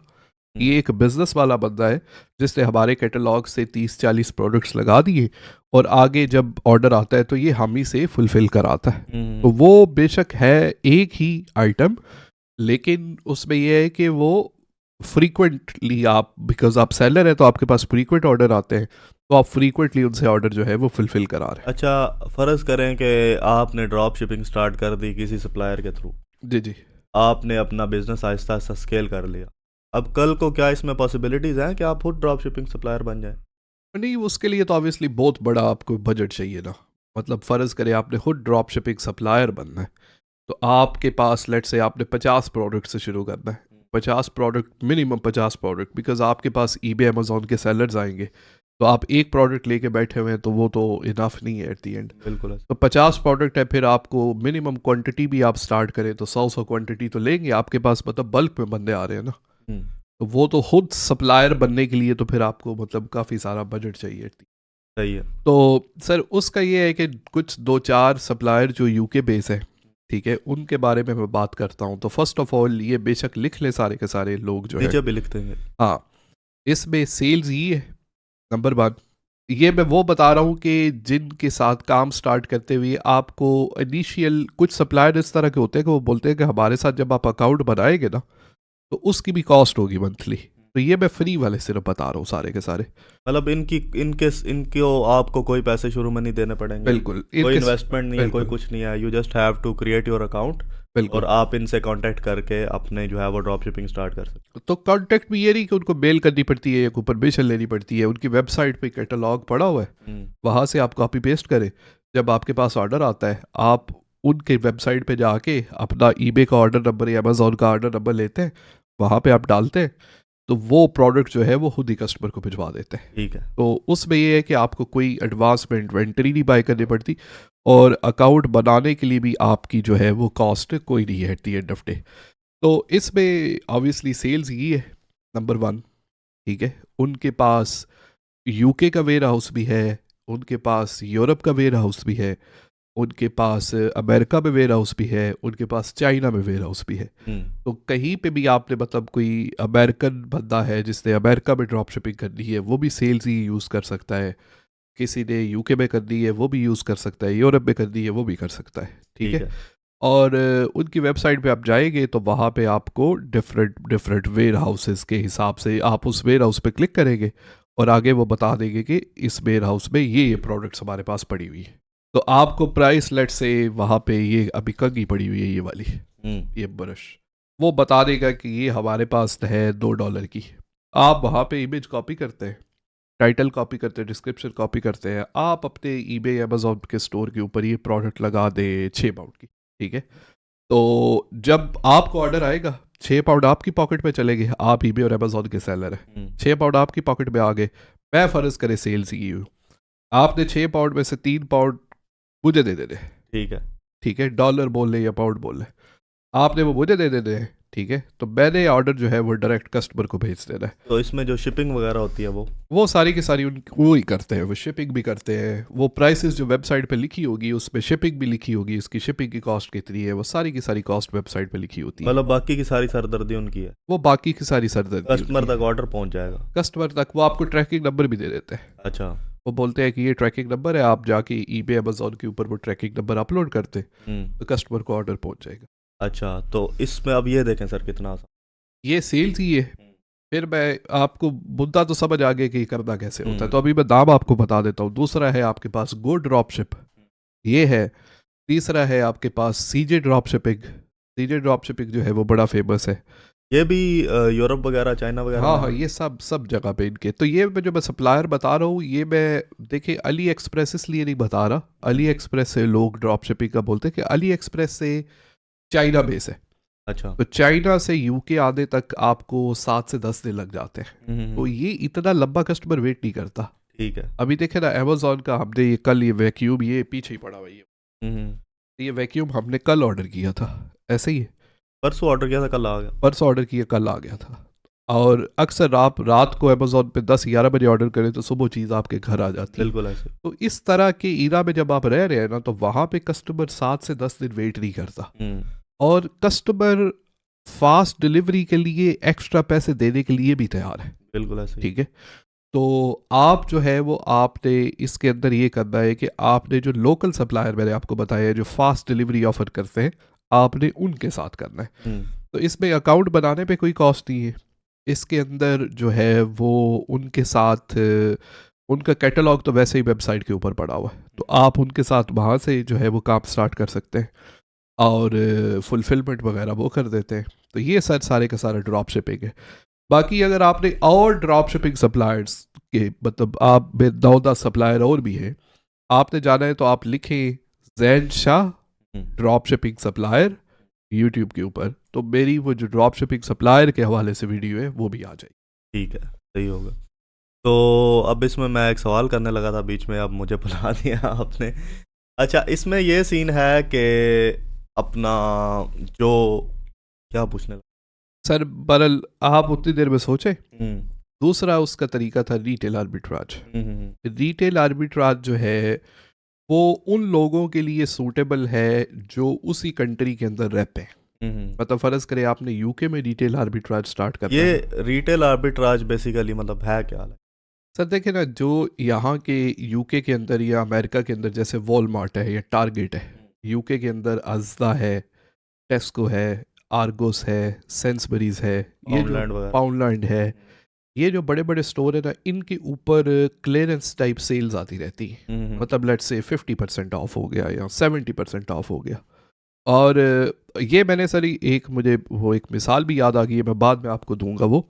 ये एक बिजनेस वाला बंदा है जिसने हमारे कैटलॉग से 30-40 प्रोडक्ट्स लगा दिए, और आगे जब ऑर्डर आता है तो ये हम ही से फुलफिल कराता है। तो वो बेशक है एक ही आइटम, लेकिन उसमें ये है कि वो फ्रीक्वेंटली आप, बिकॉज आप सेलर हैं तो आपके पास फ्रीक्वेंट ऑर्डर आते हैं, तो आप फ्रीक्वेंटली उनसे ऑर्डर जो है वो फुलफिल करा रहे हैं। अच्छा, फ़र्ज़ करें कि आपने ड्रॉप शिपिंग स्टार्ट कर दी किसी सप्लायर के थ्रू, जी जी। आपने अपना बिजनेस आहिस्ता आहिस्ता स्केल कर लिया, अब कल को क्या इसमें पॉसिबिलिटीज़ हैं कि आप खुद ड्रॉप शिपिंग सप्लायर बन जाए? नहीं, उसके लिए तो ऑब्वियसली बहुत बड़ा आपको बजट चाहिए ना। मतलब फ़र्ज़ करें आपने खुद ड्रॉप शिपिंग सप्लायर बनना है, तो आपके पास लेट से आपने 50 प्रोडक्ट से शुरू करना है। 50 प्रोडक्ट, मिनिमम 50 प्रोडक्ट, बिकॉज आपके पास ईबे अमेजोन के सेलर्स आएंगे, तो आप एक प्रोडक्ट लेके बैठे हुए हैं तो वो तो इनफ नहीं है एट दी एंड। बिल्कुल है। तो 50 प्रोडक्ट है, फिर आपको मिनिमम क्वांटिटी भी आप स्टार्ट करें तो 100 क्वांटिटी तो लेंगे आपके पास, मतलब बल्क में बंदे आ रहे हैं ना। तो वो तो खुद सप्लायर बनने के लिए तो फिर आपको मतलब काफ़ी सारा बजट चाहिए। सही है। तो सर उसका ये है कि कुछ 2-4 सप्लायर जो यूके बेस है, ठीक है, उनके बारे में मैं बात करता हूँ। तो फर्स्ट ऑफ ऑल ये बेशक लिख ले सारे के सारे लोग जो है, नीचे भी लिखते हैं। हाँ, इसमें सेल्स ही है नंबर 1। ये मैं वो बता रहा हूँ कि जिनके साथ काम स्टार्ट करते हुए आपको इनिशियल, कुछ सप्लायर इस तरह के होते हैं कि वो बोलते हैं कि हमारे साथ जब आप अकाउंट बनाएंगे ना तो उसकी भी कॉस्ट होगी मंथली। तो ये मैं फ्री वाले सिर्फ बता रहा हूँ सारे के सारे। मतलब इनको आपको कोई पैसे शुरू में नहीं देने पड़ेंगे, बिल्कुल, कोई इन्वेस्टमेंट नहीं है, कोई बिल्कुल कुछ नहीं है, you just have to create your account बिल्कुल। और आप इनसे कांटेक्ट करके अपने जो है वो ड्रॉप शिपिंग स्टार्ट कर सकते तो कांटेक्ट भी ये नहीं कि उनको मेल करनी पड़ती है या कोई परमिशन लेनी पड़ती है, उनकी वेबसाइट पे कैटलॉग पड़ा हुआ है, हैं। वहाँ से आप कॉपी पेस्ट करें। जब आपके पास ऑर्डर आता है आप उनके वेबसाइट पे जाके अपना ईबे का ऑर्डर नंबर या अमेजोन का ऑर्डर नंबर लेते हैं, वहाँ पे आप डालते हैं, तो वो प्रोडक्ट जो है वो खुद ही कस्टमर को भिजवा देते हैं। ठीक है। तो उसमें ये है कि आपको कोई एडवांस में इन्वेंटरी नहीं बाय करनी पड़ती, और अकाउंट बनाने के लिए भी आपकी जो है वो कॉस्ट कोई नहीं है eight the end of day. तो इसमें ऑब्वियसली सेल्स ही है नंबर 1, ठीक है। उनके पास यूके का वेयर हाउस भी है, उनके पास यूरोप का वेयर हाउस भी है, उनके पास अमेरिका में वेयर हाउस भी है, उनके पास चाइना में वेयर हाउस भी है। तो कहीं पे भी आपने, मतलब कोई अमेरिकन बंदा है जिसने अमेरिका में ड्रॉप शिपिंग करनी है वो भी सेल्स ही यूज़ कर सकता है, किसी ने यूके में करनी है वो भी यूज़ कर सकता है, यूरोप में करनी है वो भी कर सकता है, ठीक है। और उनकी वेबसाइट पे आप जाएंगे तो वहाँ पे आपको डिफरेंट डिफरेंट वेयर हाउसेस के हिसाब से आप उस वेयर हाउस पे क्लिक करेंगे और आगे वो बता देंगे कि इस वेयर हाउस में ये प्रोडक्ट्स हमारे पास पड़ी हुई है। तो आपको प्राइस लेट से वहाँ पे ये अभी कंघी पड़ी हुई है ये वाली, ये ब्रश, वो बता देगा कि ये हमारे पास है $2 की। आप वहाँ पे इमेज कॉपी करते हैं, टाइटल कॉपी करते हैं, डिस्क्रिप्शन कॉपी करते हैं, आप अपने ईबे अमेजोन के स्टोर के ऊपर ये प्रोडक्ट लगा दे £6 की, ठीक है। तो जब आपको ऑर्डर आएगा £6 आपकी पॉकेट में चलेंगे, आप ईबे और अमेजोन के सेलर हैं, £6 आपकी पॉकेट में आ गए, मैं फ़र्ज़ करे सेल्स की हूँ, आपने £6 में से £3 मुझे दे दे, ठीक है, ठीक है, डॉलर बोल ले या पाउंड बोल ले, आपने वो मुझे दे दे, ठीक है। तो मैंने ऑर्डर जो है वो डायरेक्ट कस्टमर को भेज देना है। तो इसमें जो शिपिंग वगैरह होती है वो सारी की सारी वो ही करते हैं, वो शिपिंग भी करते हैं, वो प्राइसेस जो वेबसाइट पे लिखी होगी उसमें शिपिंग भी लिखी होगी, उसकी शिपिंग की कॉस्ट कितनी है, वो सारी की सारी कॉस्ट वेबसाइट पे लिखी होती है। मतलब बाकी की सारी सरदर्दी उनकी है, वो बाकी की सारी सरदर्दी कस्टमर तक ऑर्डर पहुंच जाएगा, कस्टमर तक वो आपको ट्रैकिंग नंबर भी दे देते हैं। अच्छा, वो बोलते हैं कि ये ट्रैकिंग नंबर है, आप जाके ईबे अमेजोन के ऊपर वो ट्रैकिंग नंबर अपलोड करते तो कस्टमर को ऑर्डर पहुंच जाएगा। अच्छा, तो इसमें अब ये देखें सर कितना आसान, ये सेल्स ही है। फिर मैं आपको मुद्दा तो समझ आ गया कि ये करना कैसे होता है, तो अभी मैं दाम आपको बता देता हूँ। दूसरा है आपके पास गो ड्रॉपशिप, ये है। तीसरा है आपके पास सीजे ड्रॉप शिपिंग। सीजे ड्रॉप शिपिंग जो है वो बड़ा फेमस है, ये भी यूरोप वगैरह चाइना वगैरह हाँ में हाँ, है? ये सब जगह पे इनके। तो ये मैं जो मैं सप्लायर बता रहा हूँ, ये मैं देखिए अली एक्सप्रेस इसलिए नहीं बता रहा, अली एक्सप्रेस से लोग ड्रॉप शिपिंग का बोलते हैं कि अली एक्सप्रेस से चाइना बेस है। अच्छा, तो चाइना से यूके आने तक आपको 7 से 10 दिन लग जाते हैं। तो ये इतना लंबा कस्टमर वेट नहीं करता। ठीक है, अभी देखे ना अमेजोन का, हमने ये कल ये वैक्यूम ये पीछे ही पड़ा हुआ है, ये वैक्यूम हमने कल ऑर्डर किया था, ऐसे ही परसों ऑर्डर किया था कल आ गया, परसों ऑर्डर किया कल आ गया था। और अक्सर आप रात को अमेजोन पे 10-11 बजे ऑर्डर करें तो सुबह चीज़ आपके घर आ जाती है। बिल्कुल ऐसे, तो इस तरह के ईरा में जब आप रह रहे हैं ना, तो वहाँ पे कस्टमर 7 से 10 दिन वेट नहीं करता, और कस्टमर फास्ट डिलीवरी के लिए एक्स्ट्रा पैसे देने के लिए भी तैयार है, बिल्कुल ऐसे, ठीक है। तो आप जो है वो आपने इसके अंदर ये करना है कि आपने जो लोकल सप्लायर मैंने आपको बताया जो फास्ट डिलीवरी ऑफर करते हैं, आपने उनके साथ करना है। तो इसमें अकाउंट बनाने पे कोई कॉस्ट नहीं है, इसके अंदर जो है वो उनके साथ उनका कैटलॉग तो वैसे ही वेबसाइट के ऊपर पड़ा हुआ है, तो आप उनके साथ वहाँ से जो है वो काम स्टार्ट कर सकते हैं और फुलफिलमेंट वगैरह वो कर देते हैं। तो ये सर सारे का सारा ड्रॉप शिपिंग है। बाकी अगर आपने और ड्रॉप शिपिंग सप्लायर्स के मतलब आप में 9-10 सप्लायर और भी हैं, आपने जाना है तो आप लिखें Jain Shah drop shipping supplier YouTube के ऊपर, तो मेरी वो जो ड्रॉप शिपिंग सप्लायर के हवाले से वीडियो है वो भी आ जाएगी। ठीक है, सही होगा। तो अब इसमें मैं एक सवाल करने लगा था बीच में, अब मुझे बुला दिया आपने। अच्छा, इसमें ये सीन है कि अपना जो क्या पूछने लगा सर बरल आप उतनी देर में सोचे। हम्म, दूसरा उसका तरीका था रिटेल आर्बिट्राज। रिटेल आर्बिट्राज जो है वो उन लोगों के लिए सूटेबल है जो उसी कंट्री के अंदर रहते हैं। मतलब फ़र्ज़ करें आपने यूके में रिटेल आर्बिट्राज स्टार्ट करना है। ये रिटेल आर्बिट्राज बेसिकली मतलब है क्या है? सर देखिए ना, जो यहाँ के यूके के अंदर या अमेरिका के अंदर जैसे वॉलमार्ट है या टारगेट है, यूके के अंदर अज़दा है, टेस्को है, आर्गोस है, सेंसबरीज है, ये पाउंडलैंड जो वगैरह, पाउंडलैंड है, ये जो बड़े बड़े स्टोर है ना, इनके ऊपर क्लियरेंस टाइप सेल्स आती रहती है। मतलब लेट्स से 50% ऑफ हो गया या 70% ऑफ हो गया। और ये मैंने सर एक मुझे वो एक मिसाल भी याद आ गई है, मैं बाद में आपको दूंगा वो।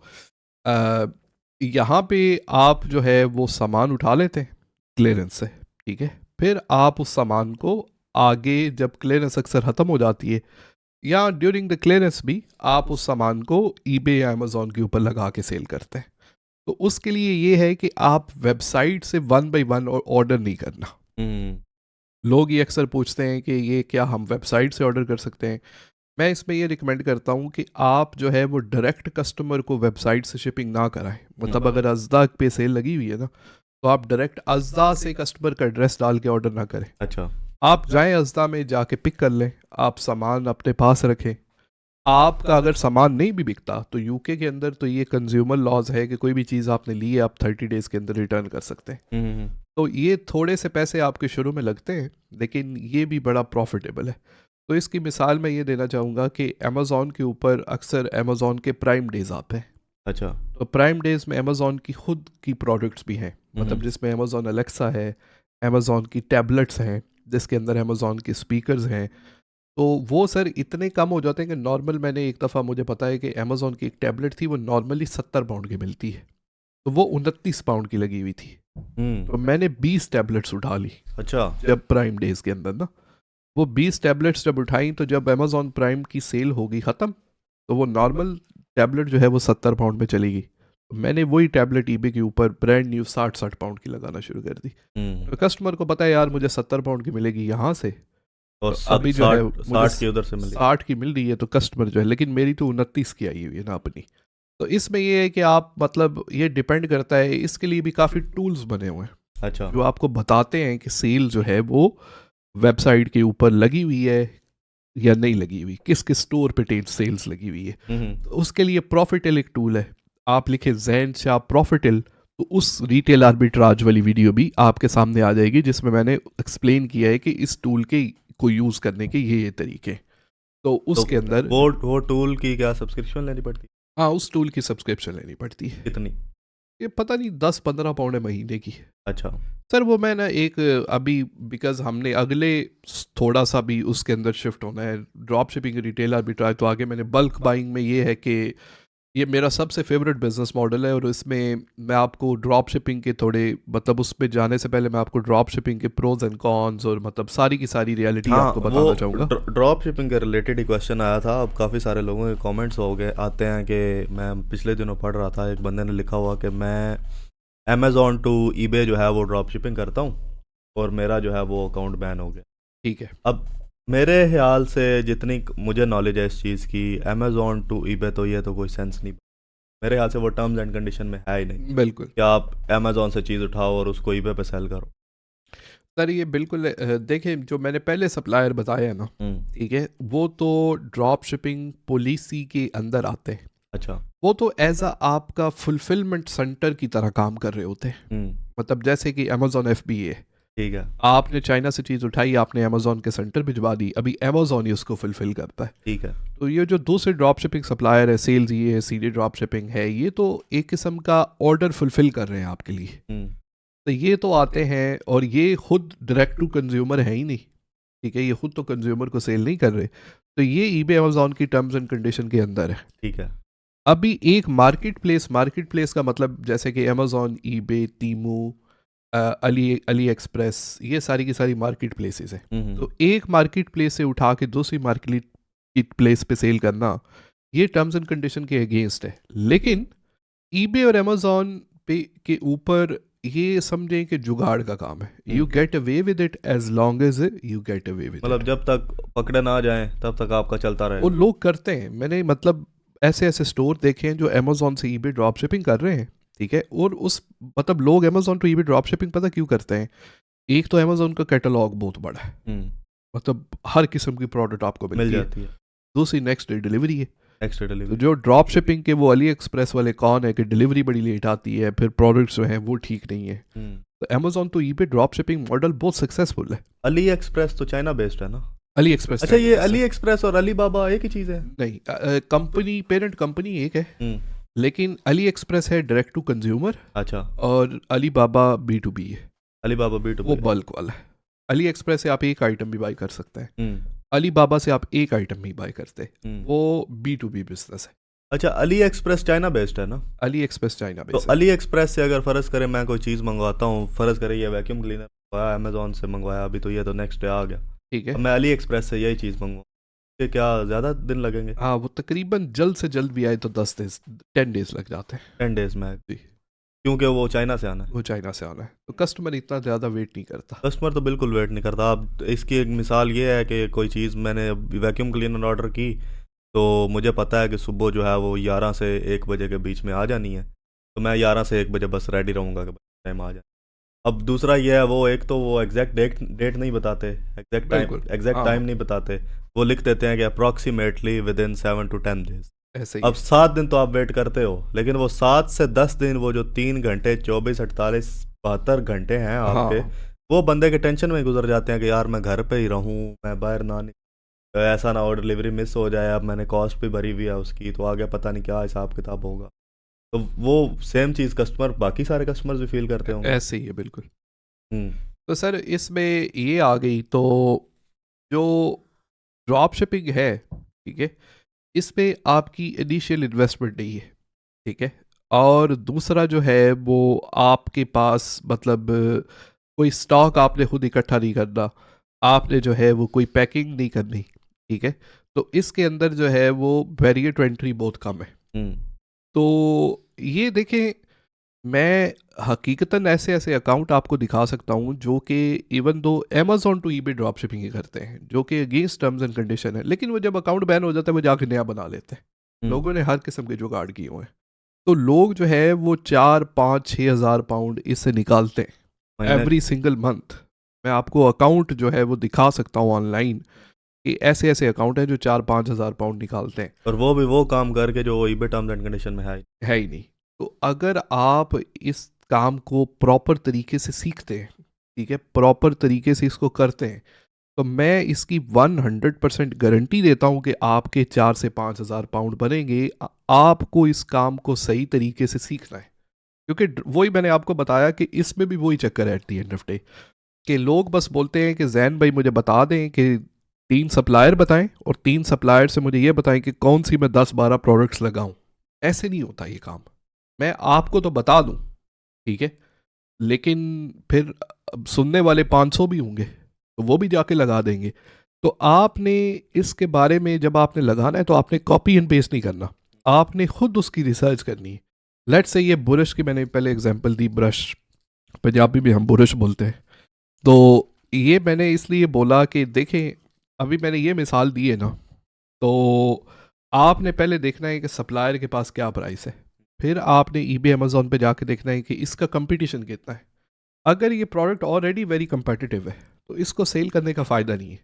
यहाँ पे आप जो है वो सामान उठा लेते हैं क्लियरेंस से, ठीक है। फिर आप उस सामान को आगे जब क्लियरेंस अक्सर ख़त्म हो जाती है या ड्यूरिंग द क्लियरेंस भी आप उस सामान को ईबे या अमेज़ॉन के ऊपर लगा के सेल करते हैं। तो उसके लिए ये है कि आप वेबसाइट से 1 बाय 1 ऑर्डर नहीं करना। लोग ये अक्सर पूछते हैं कि ये क्या हम वेबसाइट से ऑर्डर कर सकते हैं। मैं इसमें ये रिकमेंड करता हूँ कि आप जो है वो डायरेक्ट कस्टमर को वेबसाइट से शिपिंग ना कराएं। मतलब अगर अज़दा पे सेल लगी हुई है ना, तो आप डायरेक्ट अज़दा से कस्टमर का एड्रेस डाल के ऑर्डर ना करें। अच्छा, आप जाएं अज़दा में जाके पिक कर लें, आप सामान अपने पास रखें। आपका अगर सामान नहीं भी बिकता तो यूके के अंदर तो ये कंज्यूमर लॉज है कि कोई भी चीज़ आपने ली है आप 30 डेज़ के अंदर रिटर्न कर सकते हैं। तो ये थोड़े से पैसे आपके शुरू में लगते हैं, लेकिन ये भी बड़ा प्रॉफिटेबल है। तो इसकी मिसाल मैं ये देना चाहूँगा कि अमेज़ॉन के ऊपर अक्सर अमेज़ॉन के प्राइम डेज आते हैं। अच्छा। तो प्राइम डेज में अमेज़ॉन की खुद की प्रोडक्ट्स भी हैं, मतलब जिसमें अमेज़ॉन अलेक्सा है, अमेज़ॉन की टैबलेट्स हैं, जिसके अंदर अमेज़ॉन के स्पीकर्स हैं। तो वो सर इतने कम हो जाते हैं कि नॉर्मल, मैंने एक दफ़ा, मुझे पता है कि अमेज़ॉन की एक टैबलेट थी, वो नॉर्मली 70 पाउंड की मिलती है, तो वो 29 पाउंड की लगी हुई थी। तो मैंने 20 टैबलेट्स उठा ली अच्छा। जब प्राइम डेज के अंदर ना, वो 20 टैबलेट्स जब उठाई, तो जब अमेज़ॉन प्राइम की सेल होगी ख़त्म, तो वो नॉर्मल टैबलेट जो है वो 70 पाउंड में चली गई। तो मैंने वही टैबलेट ईबे के ऊपर ब्रांड न्यू 60 पाउंड की लगाना शुरू कर दी। तो कस्टमर को पता है यार मुझे 70 पाउंड की मिलेगी यहाँ से, और तो अभी जो है मुझे 60 की उधर से मिली। 60 की मिल रही है, तो कस्टमर जो है, लेकिन मेरी तो 29 की आई हुई है ना अपनी। तो इसमें ये है कि आप, मतलब ये डिपेंड करता है, इसके लिए भी काफ़ी टूल्स बने हुए हैं अच्छा। जो आपको बताते हैं कि सेल जो है वो वेबसाइट के ऊपर लगी हुई है या नहीं लगी हुई, किस किस स्टोर पे सेल्स लगी हुई है। तो उसके लिए प्रॉफिटेल एक टूल है, आप लिखे जैन या प्रॉफिटेल, तो उस रिटेल आर्बिट्राज वाली वीडियो भी आपके सामने आ जाएगी, जिसमें मैंने एक्सप्लेन किया है कि इस टूल के को यूज़ करने के ये तरीके। तो उसके अंदर वो टूल की क्या सब्सक्रिप्शन लेनी पड़ती है? हाँ, उस टूल की सब्सक्रिप्शन लेनी पड़ती है। कितनी? ये पता नहीं 10-15 पाउंड है महीने की। अच्छा। सर वो मैं ना एक अभी, बिकॉज हमने अगले थोड़ा सा भी उसके अंदर शिफ्ट होना है, ड्रॉप शिपिंग रिटेल आर्बिट्राज, तो आगे मैंने बल्क बाइंग में ये है कि ये मेरा सबसे फेवरेट बिजनेस मॉडल है, और इसमें मैं आपको ड्रॉप शिपिंग के थोड़े, मतलब उस पे जाने से पहले मैं आपको ड्रॉप शिपिंग के प्रोज एंड कॉन्स और मतलब सारी की सारी रियलिटी आपको बताना चाहूँगा। ड्रॉप शिपिंग के रिलेटेड ही क्वेश्चन आया था। अब काफ़ी सारे लोगों के कमेंट्स हो गए आते हैं कि मैं पिछले दिनों पढ़ रहा था, एक बंदे ने लिखा हुआ कि मैं अमेज़ॉन टू ईबे जो है वो ड्रॉप शिपिंग करता हूँ और मेरा जो है वो अकाउंट बैन हो गया। ठीक है। अब मेरे ख्याल से जितनी मुझे नॉलेज है इस चीज़ की, अमेज़ॉन टू ईबे तो ये तो कोई सेंस नहीं, मेरे ख्याल से वो टर्म्स एंड कंडीशन में है ही नहीं। बिल्कुल कि आप अमेज़ॉन से चीज़ उठाओ और उसको ईबे पे सेल करो। सर ये बिल्कुल देखिए, जो मैंने पहले सप्लायर बताया ना, ठीक है, वो तो ड्रॉप शिपिंग पॉलिसी के अंदर आते हैं। अच्छा। वो तो एज अ आपका फुलफिलमेंट सेंटर की तरह काम कर रहे होते हैं। मतलब जैसे कि अमेज़ॉन FBA, ठीक है, आपने चाइना से चीज़ उठाई, आपने अमेज़ॉन के सेंटर भिजवा दी, अभी अमेज़ॉन ही उसको फुलफिल करता है। ठीक है। तो ये जो दूसरे ड्रॉप शिपिंग सप्लायर है, सेल्स ये है, सीधे ड्रॉप शिपिंग है, ये तो एक किस्म का ऑर्डर फुलफिल कर रहे हैं आपके लिए। तो ये तो आते हैं और ये खुद डायरेक्ट टू कंज्यूमर है ही नहीं, ठीक है, ये खुद तो कंज्यूमर को सेल नहीं कर रहे। तो ये ईबे अमेज़ॉन की टर्म्स एंड कंडीशन के अंदर है। ठीक है। अभी एक मार्केट प्लेस का मतलब जैसे कि अमेज़ॉन, ईबे, टीमू, अली एक्सप्रेस, ये सारी की सारी मार्केट प्लेसेस हैं। तो एक मार्केट प्लेस से उठा के दूसरी मार्केट प्लेस पे सेल करना, ये टर्म्स एंड कंडीशन के अगेंस्ट है। लेकिन ईबे और अमेज़ॉन पे के ऊपर ये समझें कि जुगाड़ का काम है, you get away with it as long as you get away with, मतलब जब तक पकड़े ना जाएं तब तक आपका चलता रहे। वो लोग करते हैं, मैंने मतलब ऐसे ऐसे स्टोर देखे हैं जो अमेज़ॉन से ईबे ड्रॉप शिपिंग कर रहे हैं, ठीक है, और उस मतलब लोग Amazon to eBay drop shipping पता क्यों करते हैं? एक तो अमेज़ॉन का कैटलॉग बहुत बड़ा है, मतलब हर किस्म की प्रोडक्ट आपको मिल मिलती जाती है। दूसरी नेक्स्ट डे डिलीवरी है। एक्स्ट्रा तो डिलीवरी। जो ड्रॉप शिपिंग के वो अली एक्सप्रेस वाले कौन है कि डिलीवरी बड़ी लेट आती है, फिर प्रोडक्ट्स जो हैं वो ठीक नहीं है। तो अमेज़ॉन तो ईबे ड्रॉप शिपिंग मॉडल बहुत सक्सेसफुल है। अली एक्सप्रेस तो चाइना बेस्ड है ना? अली एक्सप्रेस, अच्छा, ये अली एक्सप्रेस और अली बाबा एक ही चीज़ है? नहीं, कंपनी पेरेंट कंपनी एक है, लेकिन अली एक्सप्रेस है डायरेक्ट टू कंज्यूमर। अच्छा। और अली बाबा B2B है। अली बाबा B2B वो बल्क वाला है। अली एक्सप्रेस से आप एक आइटम भी बाई कर सकते हैं, अली बाबा से आप एक आइटम भी बाई करते हैं, वो B2B बिजनेस है। अच्छा, अली एक्सप्रेस चाइना बेस्ड है ना? अली एक्सप्रेस चाइना तो बेस्ड। अली एक्सप्रेस से अगर फ़र्ज़ करें मैं कोई चीज़ मंगवाता हूँ, फ़र्ज़ करें ये वैक्यूम क्लीनर मंगवाया अमेज़ॉन से, मंगवाया अभी तो ये तो नेक्स्ट डे आ गया, ठीक है, अब मैं अली एक्सप्रेस से यही चीज़ मंगवाऊँ, ये क्या ज़्यादा दिन लगेंगे? हाँ, वो तकरीबन जल्द से जल्द भी आए तो 10 डेज लग जाते हैं 10 डेज़ में, जी, क्योंकि वो चाइना से आना है। वो चाइना से आना है, तो कस्टमर इतना ज़्यादा वेट नहीं करता। कस्टमर तो बिल्कुल वेट नहीं करता। अब इसकी एक मिसाल ये है कि कोई चीज़ मैंने वैक्यूम क्लीनर ऑर्डर की, तो मुझे पता है कि सुबह जो है वो 11 से 1 बजे के बीच में आ जानी है, तो मैं 11 से 1 बजे बस रेडी रहूँगा कि टाइम आ जाए। अब दूसरा ये है, वो एक तो वो एग्जैक्ट डेट नहीं बताते, एग्जैक्ट हाँ, टाइम नहीं बताते, वो लिख देते हैं कि approximately with in 7 to 10 days. ऐसे ही अब 7 दिन तो आप वेट करते हो, लेकिन वो 7 से 10 दिन, वो जो 3 घंटे 24, 48, 72 घंटे हैं आपके, हाँ, वो बंदे के टेंशन में गुजर जाते हैं कि यार मैं घर पे ही रहूँ, मैं बाहर ना ऐसा ना हो डिलीवरी मिस हो जाए, अब मैंने कॉस्ट भी भरी हुई है उसकी, तो आगे पता नहीं क्या हिसाब किताब होगा। तो वो सेम चीज़ कस्टमर, बाकी सारे कस्टमर्स भी फील करते होंगे। ऐसे ही है बिल्कुल। हम्म। तो सर इसमें ये आ गई, तो जो ड्रॉप शिपिंग है, ठीक है, इसमें आपकी इनिशियल इन्वेस्टमेंट नहीं है, ठीक है। और दूसरा जो है वो आपके पास मतलब कोई स्टॉक आपने खुद इकट्ठा नहीं करना, आपने जो है वो कोई पैकिंग नहीं करनी, ठीक है। तो इसके अंदर जो है वो बैरियर टू एंट्री बहुत कम है। हम्म। तो ये देखें, मैं हकीकतन ऐसे ऐसे अकाउंट आपको दिखा सकता हूँ जो कि even though Amazon to eBay drop shipping ही करते हैं, जो कि अगेंस्ट टर्म्स एंड कंडीशन है, लेकिन वो जब अकाउंट बैन हो जाता है वो जाके नया बना लेते हैं। लोगों ने हर किस्म के जुगाड़ किए हुए हैं। तो लोग जो है वो 4, 5, 6 हज़ार पाउंड इससे निकालते हैं महीने। Every single month. मैं आपको अकाउंट जो है वो दिखा सकता हूँ ऑनलाइन कि ऐसे ऐसे अकाउंट हैं जो 4, 5 हज़ार पाउंड निकालते हैं। और वो भी वो काम करके जो ईबे टर्म्स एंड कंडीशन में है ही नहीं। तो अगर आप इस काम को प्रॉपर तरीके से सीखते हैं, ठीक है, प्रॉपर तरीके से इसको करते हैं, तो मैं इसकी 100% गारंटी देता हूं कि आपके 4 से 5 हज़ार पाउंड बनेंगे। आपको इस काम को सही तरीके से सीखना है, क्योंकि वही मैंने आपको बताया कि इसमें भी वही चक्कर है eight the end of day, कि लोग बस बोलते हैं कि जैन भाई मुझे बता दें कि 3 सप्लायर बताएं और 3 सप्लायर से मुझे ये बताएं कि कौन सी मैं 10-12 प्रोडक्ट्स लगाऊं। ऐसे नहीं होता ये काम। मैं आपको तो बता दूं, ठीक है, लेकिन फिर अब सुनने वाले 500 भी होंगे, तो वो भी जाके लगा देंगे। तो आपने इसके बारे में जब आपने लगाना है तो आपने कॉपी एंड पेस्ट नहीं करना, आपने खुद उसकी रिसर्च करनी है। लेट्स से ये बुरश की मैंने पहले एग्जांपल दी, ब्रश पंजाबी में हम बुरश बोलते हैं। तो ये मैंने इसलिए बोला कि देखें, अभी मैंने ये मिसाल दी है ना, तो आपने पहले देखना है कि सप्लायर के पास क्या प्राइस है, फिर आपने ईबे अमेजोन पे जाके देखना है कि इसका कंपटीशन कितना है। अगर ये प्रोडक्ट ऑलरेडी वेरी कंपेटिटिव है तो इसको सेल करने का फ़ायदा नहीं है।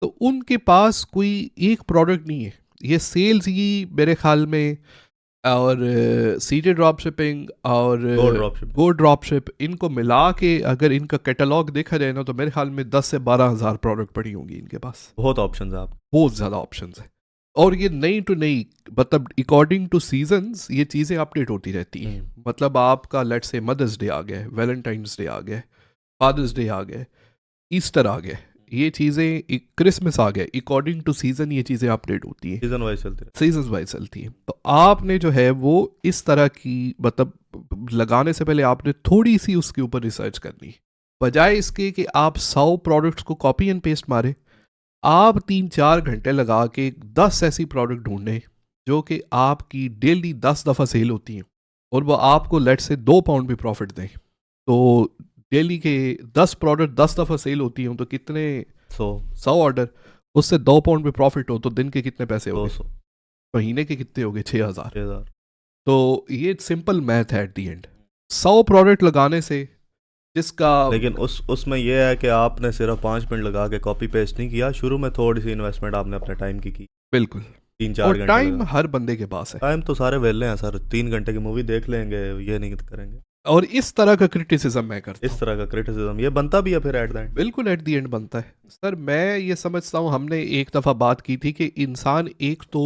तो उनके पास कोई एक प्रोडक्ट नहीं है, ये सेल्स ही मेरे ख्याल में, और सीजे ड्रॉप शिपिंग और गो ड्रॉप शिप, इनको मिला के अगर इनका कैटलॉग देखा जाए ना, तो मेरे ख्याल में 10 से 12 हज़ार प्रोडक्ट पड़ी होंगी इनके पास। बहुत ऑप्शंस है आप, बहुत ज़्यादा ऑप्शंस है। और ये नई टू नई, मतलब अकॉर्डिंग टू सीजन्स ये चीज़ें अपडेट होती रहती हैं। मतलब आपका लेट से मदर्स डे आ गया, वैलेंटाइंस डे आ गया, फादर्स डे आ गया, ईस्टर आ गया, ये चीज़ें, क्रिसमस आ गया, अकॉर्डिंग टू सीज़न ये चीज़ें अपडेट होती हैं, सीजन वाइज चलती है, सीजन वाइज चलती हैं। तो आपने जो है वो इस तरह की, मतलब लगाने से पहले आपने थोड़ी सी उसके ऊपर रिसर्च करनी, बजाय इसके कि आप 100 प्रोडक्ट्स को कॉपी एंड पेस्ट मारे। आप 3-4 घंटे लगा के 10 ऐसी प्रोडक्ट ढूंढें जो कि आपकी डेली 10 दफ़ा सेल होती हैं, और वो आपको लेट से 2 पाउंड भी प्रॉफिट दें। तो डेली के 10 प्रोडक्ट 10 दफ़ा सेल होती हैं, तो कितने, 100 ऑर्डर, उससे 2 पाउंड भी प्रॉफिट हो तो दिन के कितने पैसे हो गए, महीने के कितने हो गए, 6,000। तो ये सिंपल मैथ है एट दी एंड। 100 प्रोडक्ट लगाने से जिसका, लेकिन उसमें यह है कि आपने सिर्फ 5 मिनट लगा के कॉपी पेस्ट नहीं किया, शुरू में थोड़ी सी इन्वेस्टमेंट आपने अपने टाइम की बिल्कुल 3-4 और घंटे टाइम हर बंदे के पास है। टाइम तो सारे वेले हैं सर, 3 घंटे की मूवी देख लेंगे, ये नहीं करेंगे। और इस तरह का क्रिटिसिज्म मैं करता हूं, इस तरह का क्रिटिसिज्म ये बनता भी है फिर एट द एंड, बिल्कुल एट दी एंड बनता है। सर मैं ये समझता हूँ, हमने एक दफ़ा बात की थी कि इंसान एक तो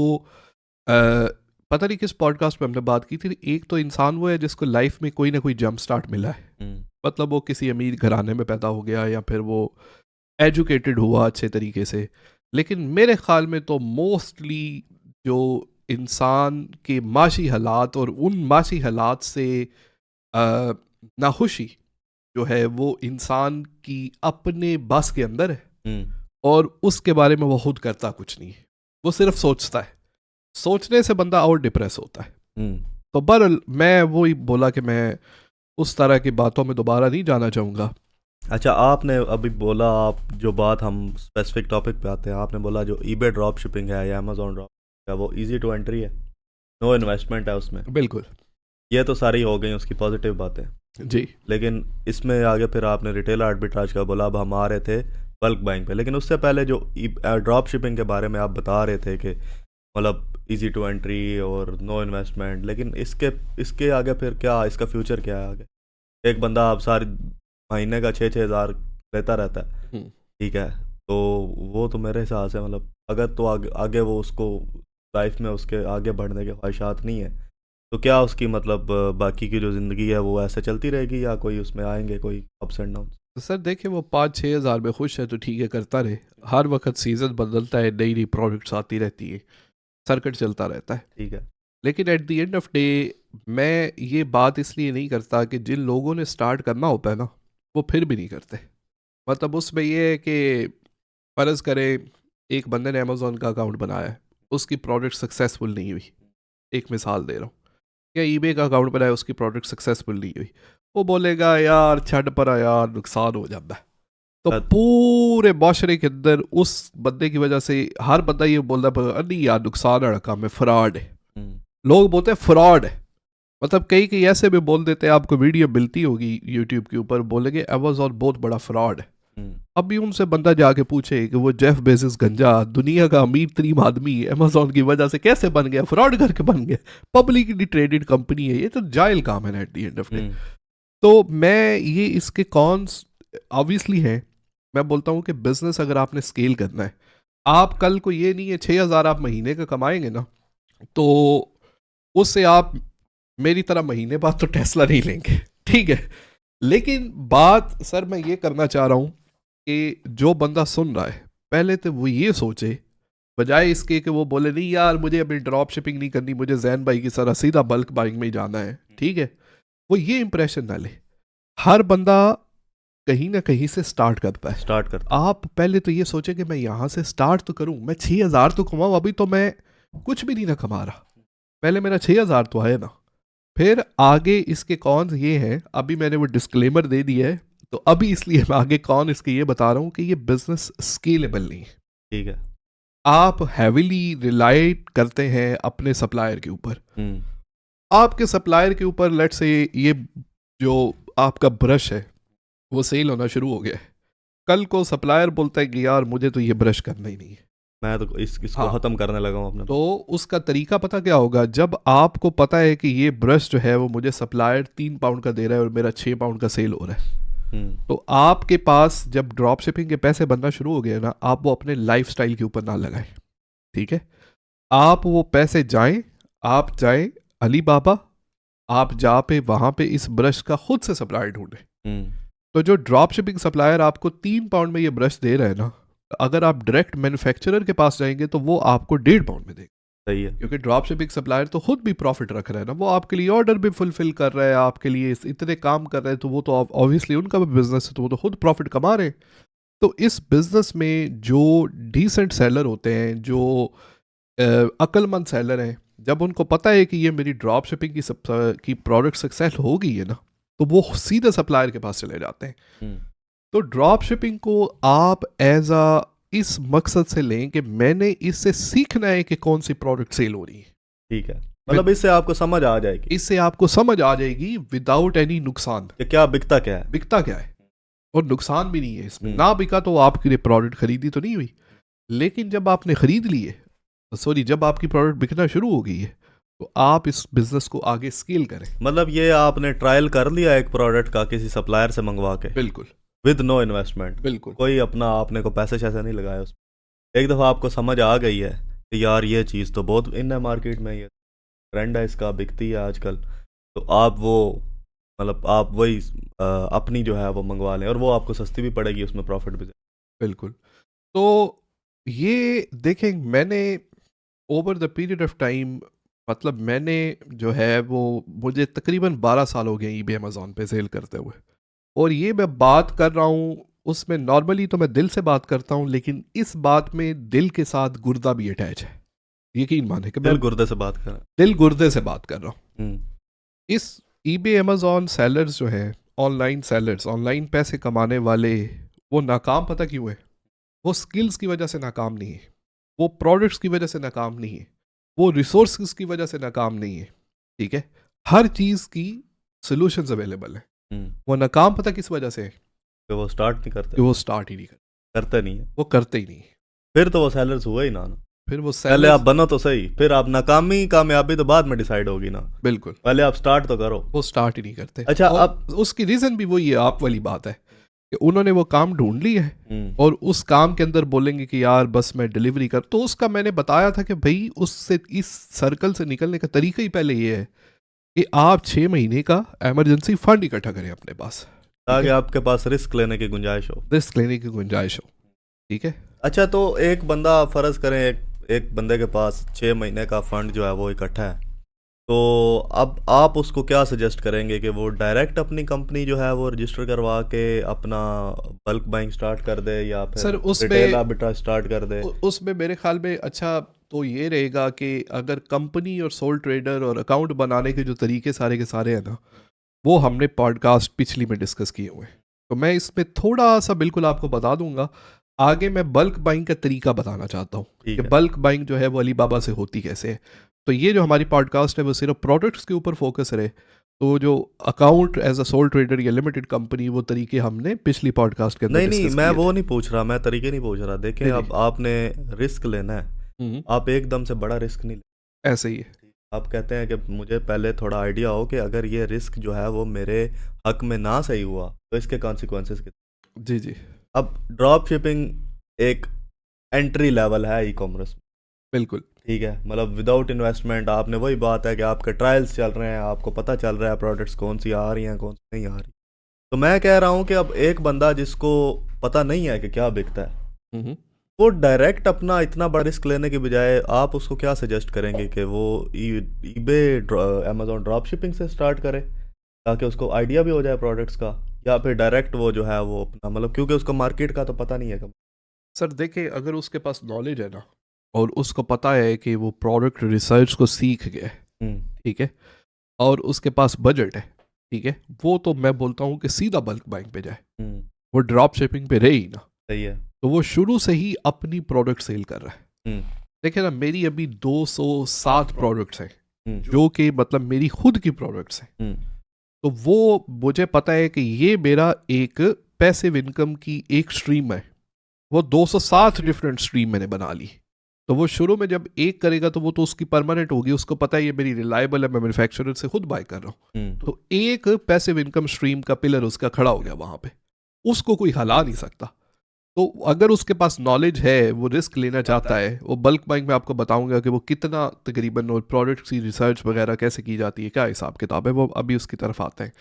पता नहीं किस पॉडकास्ट में हमने बात की थी, एक तो इंसान वो है जिसको लाइफ में कोई ना कोई जंप स्टार्ट मिला है, मतलब वो किसी अमीर घराने में पैदा हो गया या फिर वो एजुकेटेड हुआ अच्छे तरीके से। लेकिन मेरे ख्याल में तो मोस्टली जो इंसान के माशी हालात और उन माशी हालात से नाखुशी जो है वो इंसान की अपने बस के अंदर है, और उसके बारे में वो खुद करता कुछ नहीं है, वो सिर्फ सोचता है। सोचने से बंदा और डिप्रेस होता है। तो बहरहाल मैं वही बोला कि मैं उस तरह की बातों में दोबारा नहीं जाना चाहूँगा। अच्छा, आपने अभी बोला, आप जो बात, हम स्पेसिफिक टॉपिक पे आते हैं, आपने बोला जो ईबे ड्रॉप शिपिंग है या अमेजोन ड्रॉप है वो इजी टू एंट्री है, नो इन्वेस्टमेंट है उसमें, बिल्कुल, ये तो सारी हो गई उसकी पॉजिटिव बातें जी। लेकिन इसमें आगे फिर आपने रिटेल आर्बिट्राज का बोला, अब हम आ रहे थे बल्क बाइंग पे, लेकिन उससे पहले जो ड्रॉप शिपिंग के बारे में आप बता रहे थे कि मतलब इजी टू एंट्री और नो इन्वेस्टमेंट, लेकिन इसके आगे फिर क्या, इसका फ्यूचर क्या है आगे? एक बंदा आप सारी महीने का 6-6 हज़ार लेता रहता है, ठीक है, तो वो तो मेरे हिसाब से मतलब अगर तो आगे वो उसको लाइफ में उसके आगे बढ़ने की ख्वाहिशात नहीं है, तो क्या उसकी मतलब बाकी की जो ज़िंदगी है वो ऐसे चलती रहेगी या कोई उसमें आएंगे कोई अप्स एंड डाउन? तो सर देखिए, वो 5-6 हज़ार में खुश है तो ठीक है, करता रहे। हर वक्त सीज़न बदलता है, नई नई प्रोडक्ट्स आती रहती है, सर्किट चलता रहता है। ठीक है। लेकिन eight the end of day मैं ये बात इसलिए नहीं करता कि जिन लोगों ने स्टार्ट करना होता है ना, वो फिर भी नहीं करते। मतलब उसमें ये है कि फ़र्ज़ करें एक बंदे ने अमेज़ोन का अकाउंट बनाया है, उसकी प्रोडक्ट सक्सेसफुल नहीं हुई, एक मिसाल दे रहा हूँ, या ईबे का अकाउंट बनाया, उसकी प्रोडक्ट सक्सेसफुल नहीं हुई, वो बोलेगा यार छड़ पर यार नुकसान हो जाता है। तो पूरे माशरे के अंदर उस बंदे की वजह से हर बंदा ये बोलता है नहीं यार नुकसान है, काम है, फ्रॉड है। लोग बोलते हैं फ्रॉड है। मतलब कई कई ऐसे भी बोल देते हैं, आपको वीडियो मिलती होगी यूट्यूब के ऊपर, बोलेंगे अमेज़ॉन बहुत बड़ा फ्रॉड है। अब भी उनसे बंदा जाके पूछे कि वो जेफ बेजोस गंजा दुनिया का अमीर तरीन आदमी अमेज़ॉन की वजह से कैसे बन गया, फ्रॉड करके बन गया, पब्लिकली ट्रेडेड कंपनी है, ये तो जायल काम है eight the end of day. तो मैं ये इसके कॉन्स ऑब्वियसली हैं। मैं बोलता हूँ कि बिजनेस अगर आपने स्केल करना है, आप कल को ये नहीं है 6,000 आप महीने का कमाएंगे ना, तो उससे आप मेरी तरह महीने बाद तो टेस्ला नहीं लेंगे, ठीक है। लेकिन बात सर मैं ये करना चाह रहा हूँ कि जो बंदा सुन रहा है पहले तो वो ये सोचे, बजाय इसके कि वो बोले नहीं यार मुझे अपनी ड्रॉप शिपिंग नहीं करनी, मुझे जैन भाई की तरह सीधा बल्क बाइंग में ही जाना है, ठीक है। वो ये इंप्रेशन ना ले। हर बंदा कहीं ना कहीं से स्टार्ट करता है। आप पहले तो ये सोचे कि मैं यहाँ से स्टार्ट तो करूँ, मैं 6,000 तो कमाऊँ। अभी तो मैं कुछ भी नहीं ना कमा रहा, पहले मेरा 6,000 तो आया ना। फिर आगे इसके कौन ये हैं, अभी मैंने वो डिस्क्लेमर दे दिया है, तो अभी इसलिए मैं आगे कौन इसके ये बता रहा हूँ कि ये बिजनेस स्केलेबल नहीं है। ठीक है। आप हैविली रिलाई करते हैं अपने सप्लायर के ऊपर। आपके सप्लायर के ऊपर लेट्स से ये जो आपका ब्रश है वो सेल होना शुरू हो गया है, कल को सप्लायर बोलता है कि यार मुझे तो ये ब्रश करना ही नहीं है, मैं तो इसको ख़त्म करने लगा हूँ अपने। तो उसका तरीका पता क्या होगा, जब आपको पता है कि ये ब्रश जो है वो मुझे सप्लायर 3 पाउंड का दे रहा है और मेरा 6 पाउंड का सेल हो रहा है, तो आपके पास जब ड्रॉप शिपिंग के पैसे बनना शुरू हो गए ना, आप वो अपने लाइफ स्टाइल के ऊपर ना लगाएं, ठीक है। आप वो पैसे आप जाएं अली बाबा, आप जा पे वहाँ पे इस ब्रश का खुद से सप्लायर ढूंढें। तो जो ड्रॉप शिपिंग सप्लायर आपको 3 पाउंड में ये ब्रश दे रहा है ना, अगर आप डायरेक्ट मैन्युफैक्चरर के पास जाएंगे तो वो आपको 1.5 पाउंड में देगा। सही है, क्योंकि ड्रॉप शिपिंग सप्लायर तो खुद भी प्रॉफिट रख रहा है ना, वो आपके लिए ऑर्डर भी फुलफिल कर रहा है, आपके लिए इतने काम कर रहे हैं, तो वो तो ऑब्वियसली उनका भी बिजनेस है, तो वो तो खुद प्रॉफिट कमा रहे हैं। तो इस बिजनेस में जो डिसेंट सेलर होते हैं, जो अक्लमंद सेलर हैं, जब उनको पता है कि ये मेरी ड्रॉप शिपिंग की प्रोडक्ट सक्सेस हो गई है ना, तो वो सीधे सप्लायर के पास चले जाते हैं। तो ड्रॉप शिपिंग को आप एज अ इस मकसद से लें कि मैंने इससे सीखना है कि कौन सी प्रोडक्ट सेल हो रही है। ठीक है, मतलब इससे आपको समझ आ जाएगी, इससे आपको समझ आ जाएगी विदाउट एनी नुकसान कि क्या बिकता क्या है और नुकसान भी नहीं है इसमें। ना बिका तो आपके लिए प्रोडक्ट खरीदी तो नहीं हुई, लेकिन जब आपने खरीद ली है, सॉरी जब आपकी प्रोडक्ट बिकना शुरू हो गई है, तो आप इस बिजनेस को आगे स्केल करें। मतलब ये आपने ट्रायल कर लिया एक प्रोडक्ट का किसी सप्लायर से मंगवा के, बिल्कुल विद नो इन्वेस्टमेंट, बिल्कुल कोई अपना आपने को पैसे शैसे नहीं लगाया उसमें, एक दफ़ा आपको समझ आ गई है कि यार ये चीज़ तो बहुत इन है मार्केट में, ये ट्रेंड है इसका, बिकती है आजकल, तो आप वो मतलब आप वही अपनी जो है वो मंगवा लें और वो आपको सस्ती भी पड़ेगी, उसमें प्रॉफिट भी। बिल्कुल। तो ये देखें, मैंने over the period of time, मतलब मैंने जो है वो मुझे तकरीबन 12 साल हो गए eBay अमेज़ॉन पे सेल करते हुए, और ये मैं बात कर रहा हूँ उसमें नॉर्मली तो मैं दिल से बात करता हूँ, लेकिन इस बात में दिल के साथ गुर्दा भी अटैच है। यकीन माने कि दिल गुर्दे से बात कर रहा हूँ, दिल गुर्दे से बात कर रहा हूँ। इस eBay अमेज़ॉन सेलर्स जो हैं, ऑनलाइन सेलर्स, ऑनलाइन पैसे कमाने वाले, वो नाकाम पता क्यों है? वो स्किल्स की वजह से नाकाम नहीं है, वो प्रोडक्ट्स की वजह से नाकाम नहीं है, वो रिसोर्सेज की वजह से नाकाम नहीं है, ठीक है। हर चीज़ की सॉल्यूशंस अवेलेबल है। वो नाकाम पता किस वजह से है? कि वो स्टार्ट नहीं करते, कि वो स्टार्ट ही नहीं करते नहीं है, वो करते ही नहीं है। फिर तो वो सेलर्स हुए ही ना। फिर वो पहले आप बनो तो सही, फिर आप नाकामी कामयाबी तो बाद में डिसाइड होगी ना। बिल्कुल, पहले आप स्टार्ट तो करो। वो स्टार्ट ही नहीं करते। अच्छा, अब उसकी रीज़न भी वही है, आप वाली बात है कि उन्होंने वो काम ढूंढ लिया है और उस काम के अंदर बोलेंगे कि यार बस मैं डिलीवरी कर, तो उसका मैंने बताया था कि भाई उससे इस सर्कल से निकलने का तरीका ही पहले ये है कि आप 6 महीने का इमरजेंसी फंड इकट्ठा करें अपने पास, ताकि आपके पास रिस्क लेने की गुंजाइश हो, रिस्क लेने की गुंजाइश हो। ठीक है। अच्छा, तो एक बंदा फ़र्ज़ करें एक बंदे के पास 6 महीने का फंड जो है वो इकट्ठा है, तो अब आप उसको क्या सजेस्ट करेंगे कि वो डायरेक्ट अपनी कंपनी जो है वो रजिस्टर करवा के अपना बल्क बाइंग स्टार्ट कर दे, या सर फिर उसमें रिटेल आर्बिट्राज स्टार्ट कर दे? उसमें मेरे ख्याल में अच्छा तो ये रहेगा कि अगर कंपनी और सोल ट्रेडर और अकाउंट बनाने के जो तरीके सारे के सारे हैं ना, वो हमने पॉडकास्ट पिछली में डिस्कस किए हुए हैं, तो मैं इसमें थोड़ा सा बिल्कुल आपको बता दूंगा। आगे मैं बल्क बाइंग का तरीका बताना चाहता हूँ ठीक कि है। बल्क बाइंग जो है वो अलीबाबा से होती कैसे है। तो ये जो हमारी पॉडकास्ट है वो सिर्फ प्रोडक्ट्स के ऊपर फोकस रहे, तो जो account as a sole trader या लिमिटेड कंपनी वो तरीके हमने पिछली पॉडकास्ट के अंदर नहीं नहीं, डिस्कस मैं किए वो थे। नहीं पूछ रहा, मैं तरीके नहीं पूछ रहा। देखें, नहीं, अब आपने रिस्क लेना है, हम्म, आप एकदम से बड़ा रिस्क नहीं ऐसे ही है। लेते। आप कहते हैं कि मुझे पहले थोड़ा आइडिया हो कि अगर ये रिस्क जो है वो मेरे हक में ना सही हुआ तो इसके कॉन्सिक्वेंसेस कितने। जी जी अब ड्रॉप शिपिंग एक एंट्री लेवल है ई कॉमर्स, बिल्कुल। ठीक है, मतलब विदाउट इन्वेस्टमेंट आपने, वही बात है कि आपके ट्रायल्स चल रहे हैं, आपको पता चल रहा है प्रोडक्ट्स कौन सी आ रही हैं कौन सी नहीं आ रही। तो मैं कह रहा हूँ कि अब एक बंदा जिसको पता नहीं है कि क्या बिकता है, हम्म, वो डायरेक्ट अपना इतना बड़ा रिस्क लेने के बजाय आप उसको क्या सजेस्ट करेंगे कि वो ईबे अमेजोन ड्रॉप शिपिंग से स्टार्ट करे, ताकि उसको आइडिया भी हो जाए प्रोडक्ट्स का, या फिर डायरेक्ट वो जो है वो अपना, मतलब क्योंकि उसको मार्केट का तो पता नहीं है कम। सर देखिए अगर उसके पास नॉलेज है ना और उसको पता है कि वो प्रोडक्ट रिसर्च को सीख गया है, हम्म। ठीक है, और उसके पास बजट है, ठीक है, वो तो मैं बोलता हूँ कि सीधा बल्क बाइंग पे जाए, हम्म। वो ड्रॉप शिपिंग पे रहे ही ना। सही है। तो वो शुरू से ही अपनी प्रोडक्ट सेल कर रहा है। हम्म। देखिए ना मेरी अभी 207 प्रोडक्ट्स हैं हम्म। जो कि मतलब मेरी खुद की प्रोडक्ट्स हैं। हम्म। तो वो मुझे पता है कि ये मेरा एक पैसिव इनकम की एक स्ट्रीम है। वो 207 डिफरेंट स्ट्रीम मैंने बना ली। तो वो शुरू में जब एक करेगा तो वो तो उसकी परमानेंट होगी, उसको पता है ये मेरी रिलायबल है, मैं मैन्युफैक्चरर से खुद बाय कर रहा हूँ। तो एक पैसिव इनकम स्ट्रीम का पिलर उसका खड़ा हो गया वहाँ पे, उसको कोई हला नहीं सकता। तो अगर उसके पास नॉलेज है, वो रिस्क लेना चाहता है, वो बल्क बाइंग में आपको बताऊंगा कि वो कितना तकरीबन और प्रोडक्ट्स की रिसर्च वगैरह कैसे की जाती है, क्या हिसाब किताब है, वो अभी उसकी तरफ आते हैं।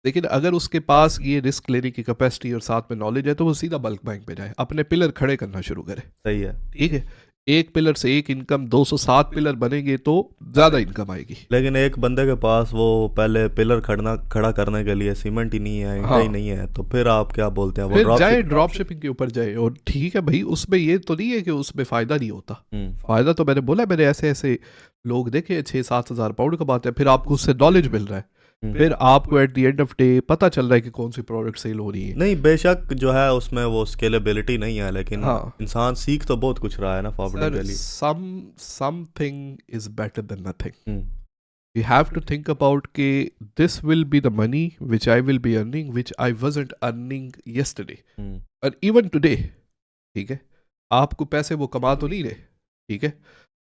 लेकिन अगर उसके पास ये रिस्क लेने की कैपेसिटी और साथ में नॉलेज है तो वो सीधा बल्क बाइंग पे जाए, अपने पिलर खड़े करना शुरू करे। सही है। ठीक है, एक पिलर से एक इनकम, 207 पिलर बनेंगे तो ज़्यादा इनकम आएगी। लेकिन एक बंदे के पास वो पहले पिलर खड़ा करने के लिए सीमेंट ही नहीं है, ईंटा हाँ, ही नहीं है, तो फिर आप क्या बोलते हैं, वो फिर जाए ड्रॉप शिपिंग के ऊपर जाए। और ठीक है भाई, उसमें ये तो नहीं है कि उसमें फ़ायदा नहीं होता, फ़ायदा तो मैंने बोला, मैंने ऐसे ऐसे लोग देखे 6-7 हज़ार पाउंड कमाते हैं, फिर आपको उससे नॉलेज मिल रहा है, फिर आपको eight the end of day पता चल रहा है कि कौन सी प्रोडक्ट सेल हो रही है। नहीं, बेशक जो है उसमें वो स्केलेबिलिटी नहीं है, लेकिन हाँ, इंसान सीख तो बहुत कुछ रहा है ना फॉरवर्डिंग के सर लिए। Something is better than nothing. You have to think about कि this will be the money which I will be earning, which I wasn't earning yesterday or even today। ठीक है, आपको पैसे वो कमा तो नहीं रहे, ठीक है,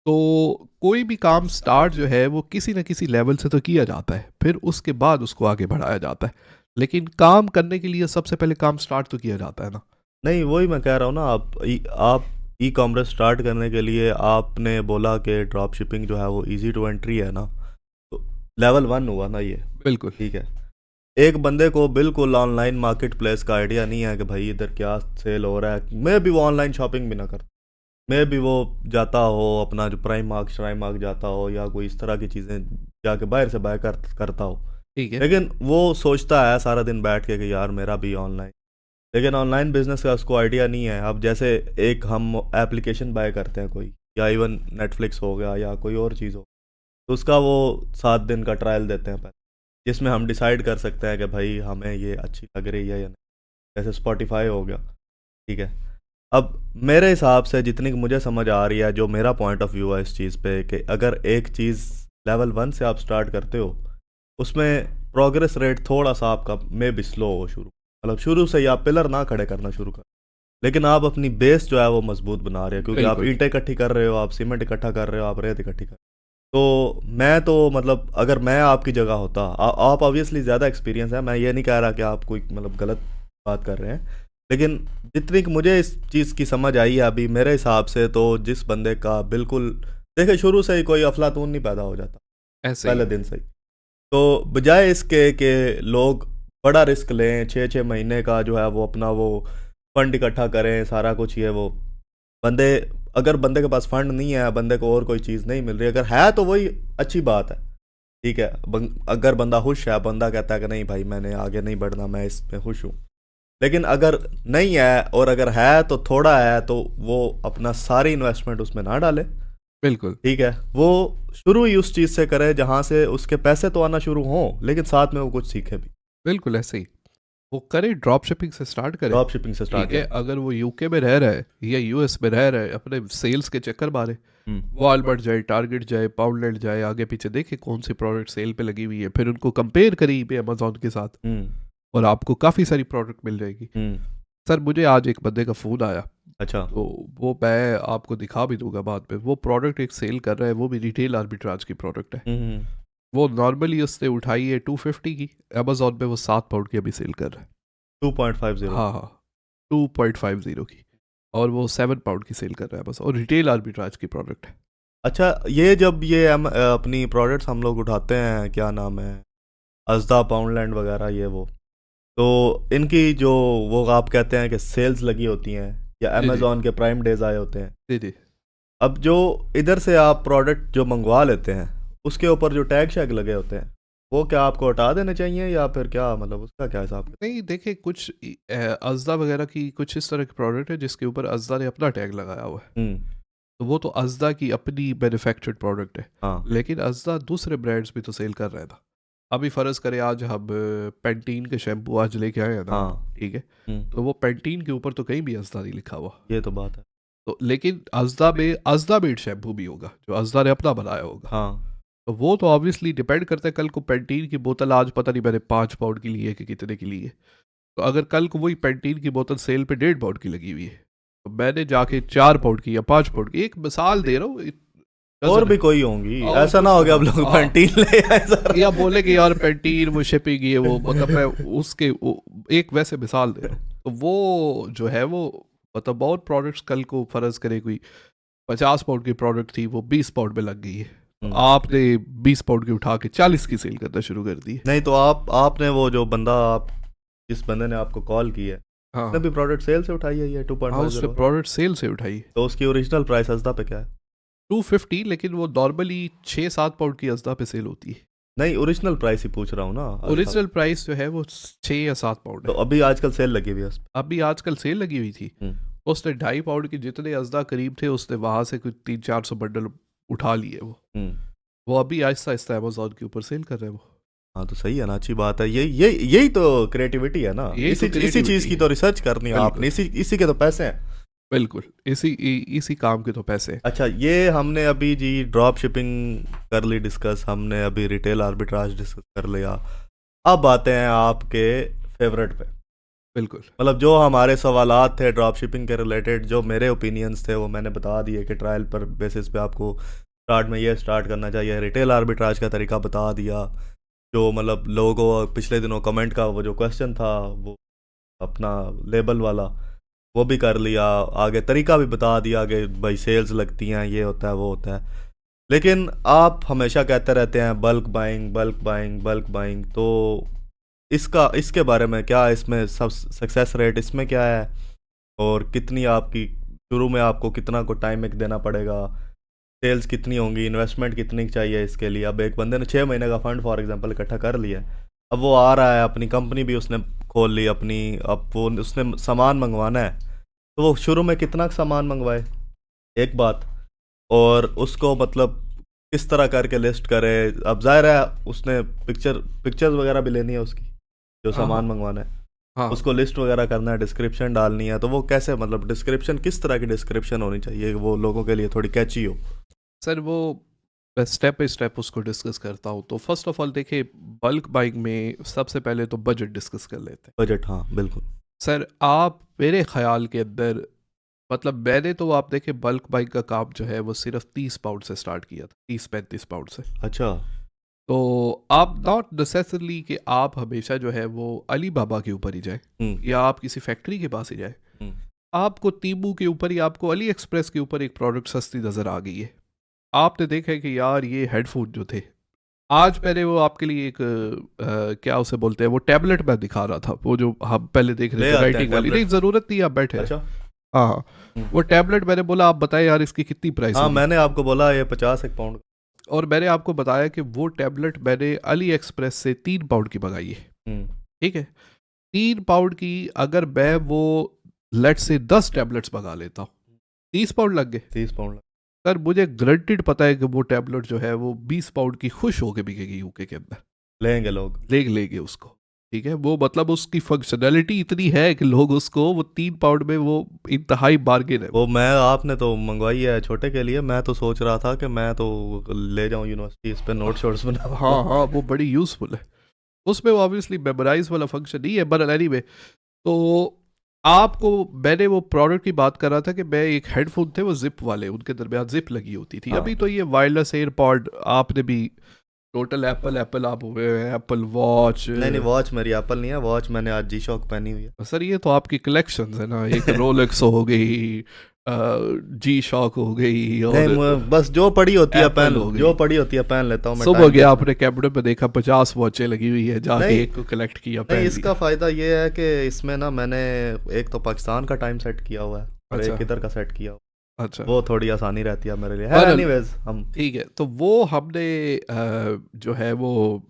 तो कोई भी काम स्टार्ट जो है वो किसी न किसी लेवल से तो किया जाता है, फिर उसके बाद उसको आगे बढ़ाया जाता है। लेकिन काम करने के लिए सबसे पहले काम स्टार्ट तो किया जाता है ना। नहीं, वही मैं कह रहा हूँ ना, आप ई कॉमर्स स्टार्ट करने के लिए आपने बोला कि ड्रॉप शिपिंग जो है वो इजी टू एंट्री है ना, तो लेवल 1 हुआ ना ये। बिल्कुल, ठीक है, एक बंदे को बिल्कुल ऑनलाइन मार्केट प्लेस का आइडिया नहीं है कि भाई इधर क्या सेल हो रहा है, मैं भी वो ऑनलाइन शॉपिंग भी ना करता, मैं भी वो जाता हो अपना जो प्राइम मार्क श्राइम मार्क जाता हो या कोई इस तरह की चीज़ें जाके बाहर से बाय करता हो, ठीक है, लेकिन वो सोचता है सारा दिन बैठ के कि यार मेरा भी ऑनलाइन, लेकिन ऑनलाइन बिजनेस का उसको आइडिया नहीं है। अब जैसे एक हम एप्लीकेशन बाय करते हैं कोई, या इवन नेटफ्लिक्स हो गया या कोई और चीज़ हो, तो उसका वो 7 दिन का ट्रायल देते हैं पहले, जिसमें हम डिसाइड कर सकते हैं कि भाई हमें ये अच्छी लग रही है या नहीं। जैसे स्पॉटिफाई हो गया, ठीक है। अब मेरे हिसाब से जितनी कि मुझे समझ आ रही है, जो मेरा पॉइंट ऑफ व्यू है इस चीज़ पे, कि अगर एक चीज़ लेवल 1 से आप स्टार्ट करते हो, उसमें प्रोग्रेस रेट थोड़ा सा आपका मे भी स्लो हो, मतलब शुरू से ही आप पिलर ना खड़े करना शुरू कर, लेकिन आप अपनी बेस जो है वो मजबूत बना रहे हो, क्योंकि आप बिल्कुल। ईंटें इकट्ठी कर रहे हो, आप सीमेंट इकट्ठा कर रहे हो, आप रेत इकट्ठी कर रहे हो। तो मैं तो मतलब अगर मैं आपकी जगह होता, आप ऑब्वियसली ज़्यादा एक्सपीरियंस है, मैं ये नहीं कह रहा कि आप कोई मतलब गलत बात कर रहे हैं। लेकिन जितनी कि मुझे इस चीज़ की समझ आई है अभी मेरे हिसाब से, तो जिस बंदे का बिल्कुल देखिए शुरू से ही कोई अफलातून नहीं पैदा हो जाता ऐसे ही पहले है। दिन से ही। तो बजाय इसके कि लोग बड़ा रिस्क लें, 6-6 महीने का जो है वो अपना वो फंड इकट्ठा करें, सारा कुछ ये वो, बंदे अगर बंदे के पास फंड नहीं है, बंदे को और कोई चीज़ नहीं मिल रही, अगर है तो वही अच्छी बात है, ठीक है। अगर बंदा खुश है, बंदा कहता है कि नहीं भाई मैंने आगे नहीं बढ़ना, मैं इसमें खुश हूँ। लेकिन अगर नहीं है और अगर है तो थोड़ा है, तो वो अपना सारी इन्वेस्टमेंट उसमें ना डाले, बिल्कुल ठीक है। वो शुरू ही उस चीज़ से करे जहाँ से उसके पैसे तो आना शुरू हों, लेकिन साथ में वो कुछ सीखे भी। बिल्कुल ऐसे ही वो करे, ड्रॉप शिपिंग से स्टार्ट करे। ड्रॉप शिपिंग से स्टार्ट ठीक है, करें। अगर वो यूके में रह रहा है या यूएस में रह रहा है, अपने सेल्स के चक्कर मारे, वॉलमार्ट जाए, टारगेट जाए, पाउंडलैंड जाए, आगे पीछे देखे कौन सी प्रोडक्ट सेल पे लगी हुई है, फिर उनको कंपेयर करी पे अमेजोन के साथ, और आपको काफ़ी सारी प्रोडक्ट मिल जाएगी। सर मुझे आज एक बंदे का फ़ोन आया, अच्छा। तो वो मैं आपको दिखा भी दूंगा बाद में। वो प्रोडक्ट एक सेल कर रहा है, वो भी रिटेल आर्बिट्राज की प्रोडक्ट है। वो नॉर्मली उसने उठाई है 250 की, अमेजोन पे वो 7 पाउंड की अभी सेल कर रहा है। 2.50। हाँ हाँ, 2.50 की, और वो 7 पाउंड की सेल कर रहा है बस, और रिटेल आर्बिट्राज की प्रोडक्ट है। अच्छा, ये जब ये हम अपनी प्रोडक्ट्स हम लोग उठाते हैं, क्या नाम है, अज़दा, पाउंडलैंड वगैरह ये वो, तो इनकी जो वो आप कहते हैं कि सेल्स लगी होती हैं या जी जी अमेज़ॉन के प्राइम डेज आए होते हैं, जी जी। अब जो इधर से आप प्रोडक्ट जो मंगवा लेते हैं उसके ऊपर जो टैग शैग लगे होते हैं, वो क्या आपको हटा देने चाहिए या फिर क्या, मतलब उसका क्या हिसाब? नहीं देखिए, कुछ अज़दा वगैरह की कुछ इस तरह की प्रोडक्ट है जिसके ऊपर अज़दा ने अपना टैग लगाया हुआ है, तो वो तो अज़दा की अपनी मैन्युफैक्चर्ड प्रोडक्ट है। हाँ। लेकिन अज़दा दूसरे ब्रांड्स भी तो सेल कर रहा था। अभी फ़र्ज़ करें आज हम पेंटीन के शैम्पू आज लेके आए हैं ना, हाँ। ठीक है, तो वो पेंटीन के ऊपर तो कहीं भी अज़दा नहीं लिखा हुआ। ये तो बात है। तो लेकिन अज़दा मेड शैम्पू भी होगा जो अज़दा ने अपना बनाया होगा। हाँ। तो वो तो ऑब्वियसली डिपेंड करता है, कल को पेंटीन की बोतल आज पता नहीं मैंने 5 पाउंड की ली है कि कितने की ली है, तो अगर कल को वही पेंटीन की बोतल सेल पे 1.5 पाउंड की लगी हुई है, तो मैंने जाके 4 पाउंड की या 5 पाउंड की, एक मिसाल दे रहा हूँ, और भी कोई होंगी, और ऐसा ना हो गया अब लोग पेंटीन ले आए सर। या बोले कि यार पेंटीन वो शिपिंग ये वो, मतलब मैं उसके एक वैसे मिसाल दे रहा हूँ। तो वो जो है वो मतलब बहुत प्रोडक्ट्स, कल को फ़र्ज़ करे कोई 50 पाउंड की प्रोडक्ट थी, वो 20 पाउंड में लग गई है, तो आपने 20 पाउंड की उठा के 40 की सेल करना शुरू कर दी। नहीं तो आपने वो जो बंदा, आप जिस बंदे ने आपको कॉल की है, हाँ उसने भी प्रोडक्ट सेल से उठाई है ये हाँ, 2.50? उसने प्रोडक्ट सेल से उठाई तो उसकी ओरिजिनल प्राइस अज़दा पे क्या है? 250, लेकिन वो नॉर्मली 6-7 पाउंड की अज़दा पे सेल होती है। नहीं, ओरिजिनल प्राइस ही पूछ रहा हूँ ना। ओरिजिनल प्राइस जो है वो 6 या 7 पाउंड तो है। अभी आजकल सेल लगी हुई है उस अभी आजकल सेल लगी हुई थी, उसने 2.5 पाउंड की जितने अज़दा करीब थे उसने वहाँ से कुछ 300-400 बंडल उठा लिए। वो अभी आहिस्ता आहिस्ता अमेजोन के ऊपर सेल कर रहे हैं वो। हाँ तो सही है ना, अच्छी बात है। यही तो क्रिएटिविटी है ना, यही तो इसी चीज़ की तो रिसर्च करनी है आपने, इसी के तो पैसे हैं। बिल्कुल, इसी काम के तो पैसे हैं। अच्छा, ये हमने अभी जी ड्रॉप शिपिंग कर ली डिस्कस, हमने अभी रिटेल आर्बिट्राज डिस्कस कर लिया। अब आते हैं आपके फेवरेट पे। बिल्कुल, मतलब जो हमारे सवालात थे ड्रॉप शिपिंग के रिलेटेड, जो मेरे ओपिनियंस थे वो मैंने बता दिए कि ट्रायल पर बेसिस पे आपको स्टार्ट में ये स्टार्ट करना चाहिए। रिटेल आर्बिट्राज का तरीका बता दिया, जो मतलब लोगों को पिछले दिनों कमेंट का वो जो क्वेश्चन था वो अपना लेबल वाला वो भी कर लिया, आगे तरीका भी बता दिया कि भाई सेल्स लगती हैं, ये होता है वो होता है। लेकिन आप हमेशा कहते रहते हैं bulk buying bulk buying bulk buying, तो इसके बारे में क्या, इसमें सब सक्सेस रेट इसमें क्या है, और कितनी आपकी शुरू में आपको कितना को टाइम एक देना पड़ेगा, सेल्स कितनी होंगी, इन्वेस्टमेंट कितनी चाहिए इसके लिए? अब एक बंदे ने 6 महीने का फंड फॉर एग्जांपल इकट्ठा कर लिया है, अब वो आ रहा है, अपनी कंपनी भी उसने खोल ली अपनी, अब वो उसने सामान मंगवाना है, तो वो शुरू में कितना सामान मंगवाए, एक बात, और उसको मतलब किस तरह करके लिस्ट करे। अब जाहिर है उसने पिक्चर्स वगैरह भी लेनी है उसकी, जो सामान मंगवाना है, हाँ उसको लिस्ट वगैरह करना है, डिस्क्रिप्शन डालनी है, तो वो कैसे, मतलब डिस्क्रिप्शन किस तरह की डिस्क्रिप्शन होनी चाहिए वो लोगों के लिए थोड़ी कैची हो? सर, वो मैं स्टेप बाई स्टेप उसको डिस्कस करता हूँ। तो फर्स्ट ऑफ ऑल देखिए, बल्क बाइंग में सबसे पहले तो बजट डिस्कस कर लेते हैं। बजट, हाँ बिल्कुल। सर आप मेरे ख्याल के अंदर, मतलब मैंने तो आप देखे बल्क बाइंग का काम जो है वो सिर्फ 30 पाउंड से स्टार्ट किया था, 30-35 पाउंड से। अच्छा। तो आप नॉट नेसेसरली कि आप हमेशा जो है वो अली बाबा के ऊपर ही जाए या आप किसी फैक्ट्री के पास ही जाए। आपको टीमू के ऊपर या आपको अली एक्सप्रेस के ऊपर एक प्रोडक्ट सस्ती नज़र आ गई है, आपने देखा है कि यार ये हेडफोन जो थे, आज पहले वो आपके लिए एक क्या उसे बोलते हैं, वो टैबलेट मैं दिखा रहा था, वो जो हम पहले देख रहे थे राइटिंग वाली, नहीं ज़रूरत नहीं, आप बैठे। अच्छा। हाँ, वो टैबलेट मैंने बोला आप बताएं यार इसकी कितनी प्राइस हाँ, होगी? मैंने आपको बोला ये 50 पाउंड, और मैंने आपको बताया कि वो टैबलेट मैंने अली एक्सप्रेस से 3 पाउंड की मंगाई है। ठीक है, 3 पाउंड की अगर मैं वो लेट से 10 टैबलेट्स मंगा लेता हूँ, 30 पाउंड लग गए। 30 पाउंड सर मुझे गारंटीड पता है कि वो टैबलेट जो है वो 20 पाउंड की खुश होके बिकेगी यूके के अंदर, लेंगे लोग, लेंगे उसको। ठीक है, वो मतलब उसकी फंक्शनैलिटी इतनी है कि लोग उसको, वो 3 पाउंड में वो इंतहाई बार्गेन है। वो मैं आपने तो मंगवाई है छोटे के लिए, मैं तो सोच रहा था कि मैं तो ले जाऊं यूनिवर्सिटी, इस पे नोट शोट्स बना। हाँ हाँ, वो बड़ी यूजफुल है। उसमें वो ऑब्वियसली मेमोराइज वाला फंक्शन नहीं है, बट एनीवे, तो आपको, मैंने वो प्रोडक्ट की बात कर रहा था कि मैं एक हेडफोन थे वो जिप वाले, उनके दरमियान जिप लगी होती थी। हाँ। अभी तो ये वायरलेस एयरपॉड, आपने भी टोटल एप्पल आप हुए हैं, एप्पल वॉच। नहीं, वॉच मेरी एप्पल नहीं है, वॉच मैंने आज जी शॉक पहनी हुई है। सर ये तो आपकी कलेक्शन है ना, एक रोलेक्स हो गई, जी शॉक हो गई, और नहीं, बस जो पड़ी होती है Apple हो गई। जो पड़ी होती है पहन लेता हूँ मैं। सुबह गया आपने कैबिनेट पे देखा 50 वॉचें लगी हुई है, जाके नहीं, एक को कलेक्ट किया, नहीं, पहन इसका फ़ायदा ये है कि इसमें ना मैंने एक तो पाकिस्तान का टाइम सेट किया हुआ है और अच्छा। एक इधर का सेट किया हुआ है। अच्छा, वो थोड़ी आसानी रहती है मेरे लिए। पर एनीवेज हम ठीक है, तो वो हमने जो है वो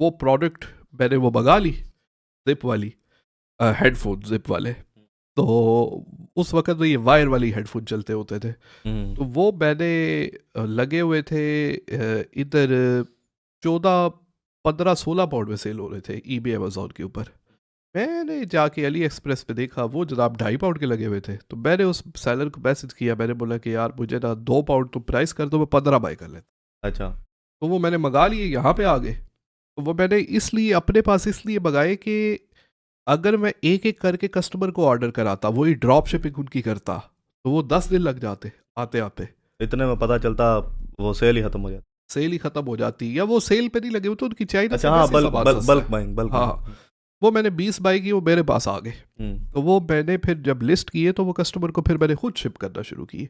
प्रोडक्ट मैंने वो मंगा ली, जिप वाली हेडफोन, जिप वाले। तो उस वक्त तो ये वायर वाली हेडफोन चलते होते थे, तो वो मैंने लगे हुए थे इधर 14, 15, 16 पाउंड में सेल हो रहे थे ईबे अमेज़ॉन के ऊपर। मैंने जाके अली एक्सप्रेस पे देखा वो जनाब 2.5 पाउंड के लगे हुए थे, तो मैंने उस सेलर को मैसेज किया, मैंने बोला कि यार मुझे ना 2 पाउंड तो प्राइस कर दो, मैं 15 बाई कर लेता। अच्छा। तो वो मैंने मंगा लिए, यहाँ पे आ गए। तो वो मैंने इसलिए अपने पास इसलिए मंगाए कि अगर मैं एक एक करके कस्टमर को ऑर्डर कराता, वही ड्रॉप शिपिंग उनकी करता, तो वो 10 दिन लग जाते आते आते, इतने में पता चलता वो सेल ही खत्म हो जाती। सेल ही खत्म हो जाती, या वो सेल पे नहीं लगे हुए तो उनकी चाइना से अच्छा, हाँ, वैसे सामान सस्ता बल्क है। बाइंग, बल्क हाँ, बाइंग। वो मैंने 20 बाई की, वो मेरे पास आ गए। तो वो मैंने फिर जब लिस्ट किए तो वो कस्टमर को फिर मैंने खुद शिप करना शुरू किए।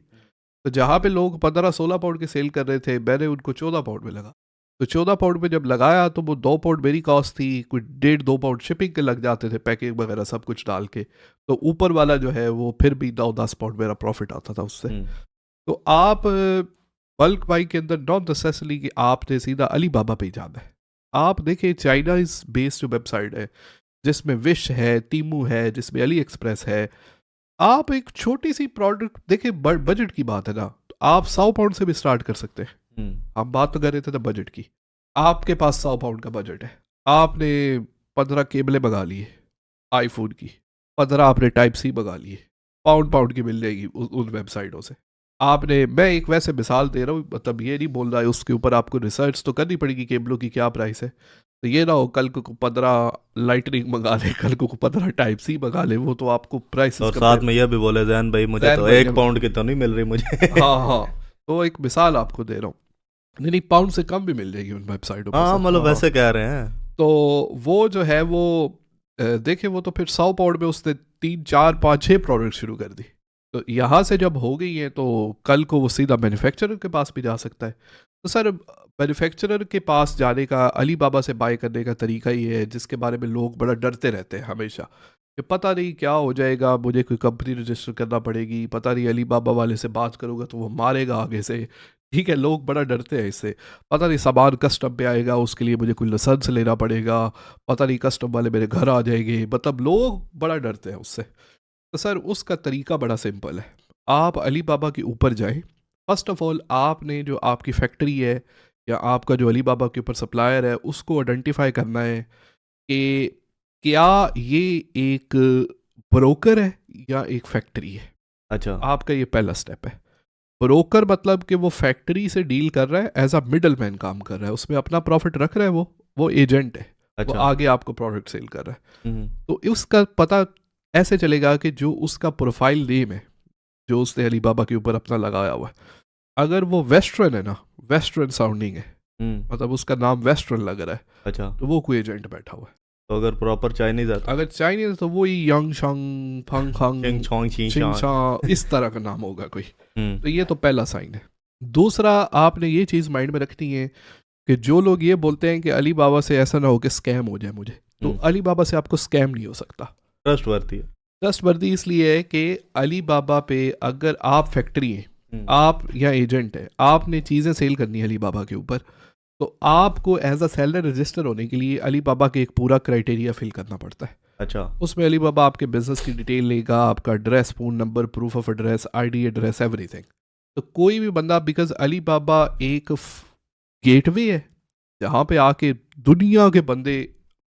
तो जहाँ पे लोग 15-16 पाउंड के सेल कर रहे थे, मैंने उनको 14 पाउंड में लगा। तो 14 पाउंड में जब लगाया तो वो 2 पाउंड मेरी कॉस्ट थी, कुछ 1.5-2 पाउंड शिपिंग के लग जाते थे, पैकिंग वगैरह सब कुछ डाल के। तो ऊपर वाला जो है वो फिर भी 9-10 पाउंड मेरा प्रॉफिट आता था उससे। तो आप बल्क बाई के अंदर नॉट नेसेसरली कि आपने सीधा अली बाबा पे ही जाना है। आप देखिए चाइना इस बेस्ड जो वेबसाइट है, जिसमें विश है, टीमू है, जिसमें अली एक्सप्रेस है, आप एक छोटी सी प्रोडक्ट देखिए, बजट की बात है ना, तो आप 100 पाउंड से भी स्टार्ट कर सकते हैं। हम बात तो कर रहे थे ना बजट की, आपके पास 100 पाउंड का बजट है, आपने 15 केबलें मंगा ली आईफोन की, 15 आपने टाइप सी मंगा लिए, पाउंड की मिल जाएगी उन वेबसाइटों से। आपने, मैं एक वैसे मिसाल दे रहा हूँ, मतलब ये नहीं बोल रहा है, उसके ऊपर आपको रिसर्च तो करनी पड़ेगी केबलों की क्या प्राइस है। तो ये ना हो कल को 15 लाइटनिंग मंगा ले, कल को 15 टाइप सी मंगा ले, वो तो आपको प्राइस। और साथ में यह भी बोले जैन भाई मुझे तो 1 पाउंड की तो नहीं मिल रही मुझे। हाँ हाँ, तो एक मिसाल आपको दे रहा हूँ, नहीं पाउंड से कम भी मिल जाएगी उन वेबसाइटों पर। हाँ, मतलब वैसे कह रहे हैं। तो वो जो है वो देखिए, वो तो फिर 100 पाउंड में उसने 3, 4, 5, 6 प्रोडक्ट शुरू कर दी। तो यहाँ से जब हो गई है तो कल को वो सीधा मैन्युफैक्चरर के पास भी जा सकता है। तो सर मैन्युफैक्चरर के पास जाने का, अली बाबा से बाय करने का तरीका ये है, जिसके बारे में लोग बड़ा डरते रहते हैं हमेशा, कि पता नहीं क्या हो जाएगा, मुझे कोई कंपनी रजिस्टर करना पड़ेगी, पता नहीं अली बाबा वाले से बात करूँगा तो वो मारेगा आगे से। ठीक है, लोग बड़ा डरते हैं इससे, पता नहीं सामान कस्टम पे आएगा, उसके लिए मुझे कोई लाइसेंस लेना पड़ेगा, पता नहीं कस्टम वाले मेरे घर आ जाएंगे, मतलब लोग बड़ा डरते हैं उससे। तो सर उसका तरीका बड़ा सिंपल है, आप अली बाबा के ऊपर जाएं। फर्स्ट ऑफ ऑल आपने जो आपकी फैक्ट्री है या आपका जो अली बाबा के ऊपर सप्लायर है, उसको आइडेंटिफाई करना है कि क्या ये एक ब्रोकर है या एक फैक्ट्री है। अच्छा। आपका ये पहला स्टेप है। ब्रोकर मतलब कि वो फैक्ट्री से डील कर रहा है, एज अ मिडल मैन काम कर रहा है, उसमें अपना प्रॉफिट रख रहा है, वो एजेंट है। अच्छा। वो आगे आपको प्रोडक्ट सेल कर रहा है। तो उसका पता ऐसे चलेगा कि जो उसका प्रोफाइल नेम है, जो उसने अली बाबा के ऊपर अपना लगाया हुआ है, अगर वो वेस्टर्न है ना, वेस्टर्न साउंडिंग है, मतलब उसका नाम वेस्टर्न लग रहा है, अच्छा, तो वो कोई एजेंट बैठा हुआ है। तो अगर प्रॉपर चाइनीज आता अगर चाइनीज तो वही यंग शंग फंग चिंग खंग छोंग ची चिंग शान। शा, इस तरह का नाम होगा कोई। हम्म तो ये तो पहला साइन है। दूसरा, आपने ये चीज़ माइंड में रखनी है कि जो लोग ये बोलते हैं कि अली बाबा से ऐसा ना हो कि स्कैम हो जाए मुझे, तो अली बाबा से आपको स्कैम नहीं हो सकता। ट्रस्ट वर्दी है। ट्रस्टवर्दी इसलिए है कि अली बाबा पे अगर आप फैक्ट्री हैं, आप या एजेंट है, आपने चीज़ें सेल करनी है अली बाबा के ऊपर, तो आपको एज अ सेलर रजिस्टर होने के लिए अली बाबा के एक पूरा क्राइटेरिया फिल करना पड़ता है। अच्छा, उसमें अली बाबा आपके बिजनेस की डिटेल लेगा, आपका address, phone number, proof of address, ID address, everything. तो कोई भी बंदा, बिकॉज अली बाबा एक गेटवे है जहाँ पे आके दुनिया के बंदे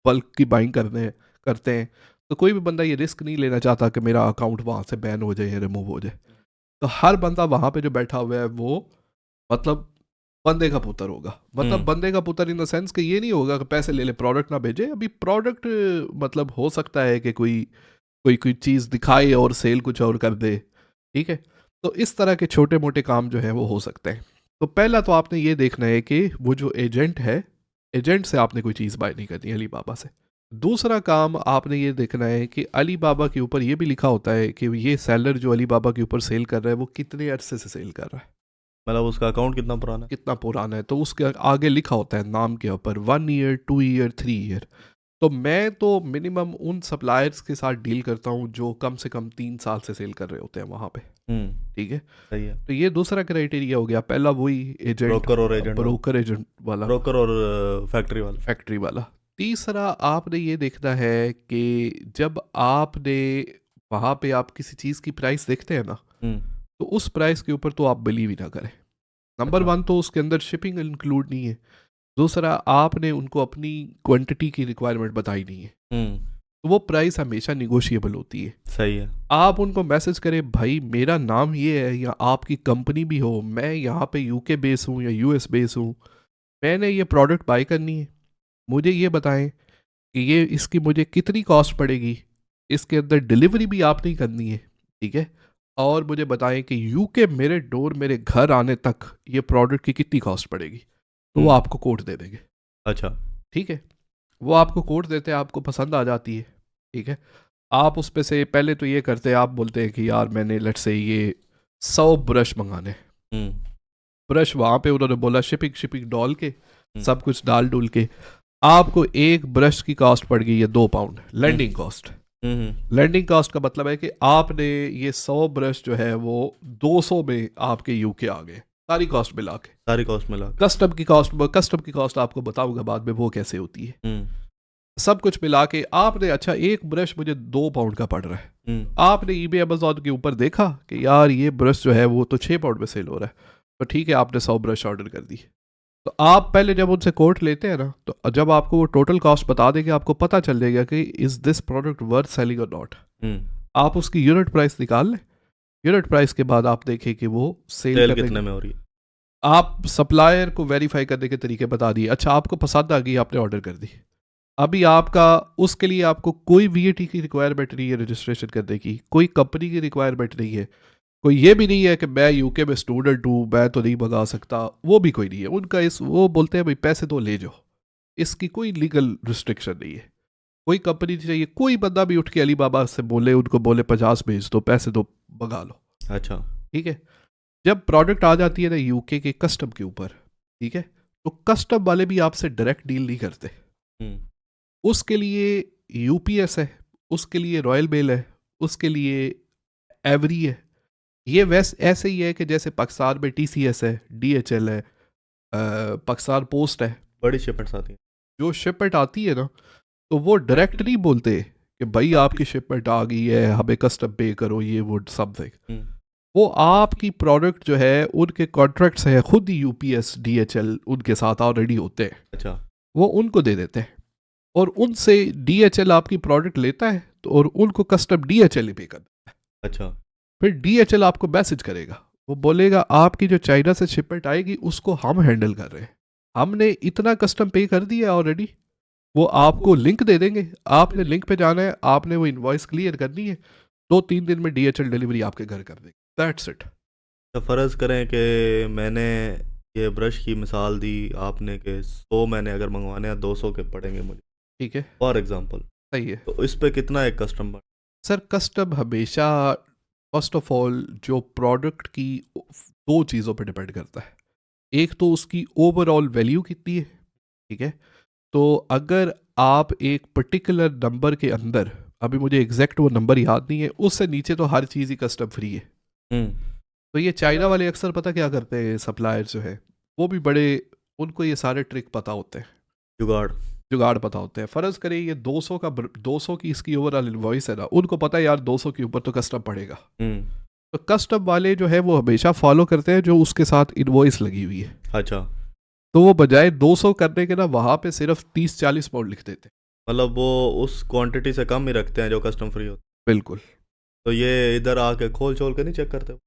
बल्क की बाइंग करते हैं, तो कोई भी बंदा ये रिस्क नहीं लेना चाहता कि मेरा अकाउंट वहाँ से बैन हो जाए या रिमूव हो जाए। तो हर बंदा वहाँ पे जो बैठा हुआ है वो मतलब बंदे का पुत्र होगा। मतलब बंदे का पुत्र इन द सेंस कि ये नहीं होगा कि पैसे ले ले प्रोडक्ट ना भेजे। अभी प्रोडक्ट मतलब हो सकता है कि कोई कोई कोई चीज़ दिखाए और सेल कुछ और कर दे, ठीक है। तो इस तरह के छोटे मोटे काम जो है वो हो सकते हैं। तो पहला तो आपने ये देखना है कि वो जो एजेंट है, एजेंट से आपने कोई चीज़ बाय नहीं करनी अली बाबा से। दूसरा काम आपने ये देखना है कि अली बाबा के ऊपर ये भी लिखा होता है कि ये सेलर जो अली बाबा के ऊपर सेल कर रहा है वो कितने अरसे से सेल कर रहा है, मतलब उसका अकाउंट कितना पुराना है। कितना पुराना है। तो उसके आगे लिखा होता है नाम के ऊपर 1 ईयर, 2 ईयर, 3 ईयर। तो मैं तो मिनिमम उन सप्लायर्स के साथ डील करता हूँ जो कम से कम 3 साल से सेल कर रहे होते हैं वहाँ पे, ठीक है। सही है। तो ये दूसरा क्राइटेरिया हो गया। पहला वही एजेंट, ब्रोकर और एजेंट, ब्रोकर एजेंट वाला, ब्रोकर और फैक्ट्री वाला। फैक्ट्री वाला। तीसरा आपने ये देखना है कि जब आपने वहाँ पे आप किसी चीज़ की प्राइस देखते हैं ना, तो उस प्राइस के ऊपर तो आप बिलीव ही ना करें। नंबर अच्छा। 1 तो उसके अंदर शिपिंग इंक्लूड नहीं है। दूसरा, आपने उनको अपनी क्वांटिटी की रिक्वायरमेंट बताई नहीं है, तो वो प्राइस हमेशा निगोशिएबल होती है। सही है। आप उनको मैसेज करें भाई मेरा नाम ये है, या आपकी कंपनी भी हो, मैं यहाँ पे यूके बेस हूँ या यूएस बेस हूँ, मैंने ये प्रोडक्ट बाय करनी है, मुझे ये बताएं कि ये इसकी मुझे कितनी कॉस्ट पड़ेगी, इसके अंदर डिलीवरी भी आपने ही करनी है, ठीक है। और मुझे बताएं कि यूके मेरे डोर, मेरे घर आने तक ये प्रोडक्ट की कितनी कॉस्ट पड़ेगी। तो वो आपको कोट दे देंगे। अच्छा। ठीक है, वो आपको कोट देते हैं, आपको पसंद आ जाती है, ठीक है। आप उस पे से पहले तो ये करते हैं, आप बोलते हैं कि यार मैंने लेट्स से ये 100 ब्रश मंगाने। ब्रश वहाँ पे उन्होंने बोला शिपिंग शिपिंग डाल के, सब कुछ डाल डूल के आपको एक ब्रश की कॉस्ट पड़ गई है 2 pound landing cost. Landing cost का मतलब है कि आपने ये 100 ब्रश जो है वो 200 में आपके यूके आ गए, सारी कॉस्ट मिला के, सारी कॉस्ट मिला के। कस्टम की कॉस्ट आपको बताऊंगा बाद में वो कैसे होती है। सब कुछ मिला के आपने, अच्छा एक ब्रश मुझे 2 पाउंड का पड़ रहा है, आपने ईबे अमेज़न के ऊपर देखा कि यार ये ब्रश जो है वो तो 6 पाउंड में सेल हो रहा है, तो ठीक है आपने 100 ब्रश ऑर्डर कर दी। तो आप पहले जब उनसे कोट लेते हैं ना, तो जब आपको वो टोटल कॉस्ट बता देंगे, आपको पता चल जाएगा कि is this product worth selling और नॉट। आप उसकी यूनिट प्राइस निकाल लें, यूनिट प्राइस के बाद आप देखें कि वो सेल कितने में हो रही है। आप सप्लायर को वेरीफाई करने के तरीके बता दिए, अच्छा आपको पसंद आ गई, आपने ऑर्डर कर दी। अभी आपका उसके लिए आपको कोई वीएटी की रिक्वायरमेंट नहीं है रजिस्ट्रेशन करने की, कोई कंपनी की रिक्वायरमेंट नहीं है, कोई ये भी नहीं है कि मैं यूके में स्टूडेंट हूँ मैं तो नहीं मंगा सकता, वो भी कोई नहीं है उनका। वो बोलते हैं भाई पैसे तो ले जाओ, इसकी कोई लीगल रिस्ट्रिक्शन नहीं है। कोई कंपनी नहीं चाहिए, कोई बंदा भी उठ के अली बाबा से बोले, उनको बोले 50 भेज दो, पैसे दो, मंगा लो। अच्छा, ठीक है। जब प्रोडक्ट आ जाती है ना यूके के कस्टम के ऊपर, ठीक है, तो कस्टम वाले भी आपसे डायरेक्ट डील नहीं करते। उसके लिए यूपीएस है, उसके लिए रॉयल मेल है, उसके लिए एवरी है। ये ऐसे ही है कि जैसे पाकिस्तान में टीसीएस है, डीएचएल है, पाकिस्तान पोस्ट है। बड़ी शिपमेंट्स आती हैं। जो शिपमेंट आती है ना, तो वो डायरेक्ट नहीं बोलते कि भाई आपकी शिपमेंट आ गई है, हमें कस्टम पे करो, ये वो समथिंग। वो आपकी प्रोडक्ट जो है उनके कॉन्ट्रैक्ट्स है, खुद ही यूपीएस डीएचएल उनके साथ ऑलरेडी होते हैं। अच्छा, वो उनको दे देते हैं और उनसे डीएचएल आपकी प्रोडक्ट लेता है, तो और उनको कस्टम डीएचएल ही पे कर देता है। अच्छा, फिर डीएचएल आपको मैसेज करेगा, वो बोलेगा आपकी जो चाइना से शिपमेंट आएगी उसको हम हैंडल कर रहे हैं, हमने इतना कस्टम पे कर दिया ऑलरेडी। वो आपको लिंक दे देंगे, आपने लिंक पे जाना है, आपने वो इनवॉइस क्लियर करनी है, 2-3 दिन में डीएचएल डिलीवरी आपके घर कर देगी। That's it. तो फ़र्ज़ करें कि मैंने ये ब्रश की मिसाल दी आपने कि 100 मैंने अगर मंगवाने हैं 200 के पड़ेंगे मुझे, ठीक है, फॉर एग्जांपल, सही है। तो इस पे कितना एक कस्टमर? सर कस्टम हमेशा फर्स्ट ऑफ ऑल जो प्रोडक्ट की दो चीज़ों पे डिपेंड करता है। एक तो उसकी ओवरऑल वैल्यू कितनी है, ठीक है। तो अगर आप एक पर्टिकुलर नंबर के अंदर, अभी मुझे एग्जैक्ट वो नंबर याद नहीं है, उससे नीचे तो हर चीज़ ही कस्टम फ्री है। तो ये चाइना वाले अक्सर पता क्या करते हैं, सप्लायर जो है वो भी बड़े, उनको ये सारे ट्रिक पता होते हैं, जुगाड़। जुगाड़ पता होते हैं। फ़र्ज़ करें ये 200 का 200 की इसकी ओवरऑल इनवॉइस है ना, उनको पता है यार 200 के ऊपर तो कस्टम पड़ेगा। तो कस्टम वाले जो है वो हमेशा फॉलो करते हैं जो उसके साथ इनवॉइस लगी हुई है। अच्छा, तो वो बजाय 200 करने के ना वहाँ पे सिर्फ 30-40 पाउंड लिख देते हैं। मतलब वो उस क्वांटिटी से कम ही रखते हैं जो कस्टम फ्री होता बिल्कुल। है। तो ये इधर आके खोल छोल के नहीं चेक करते?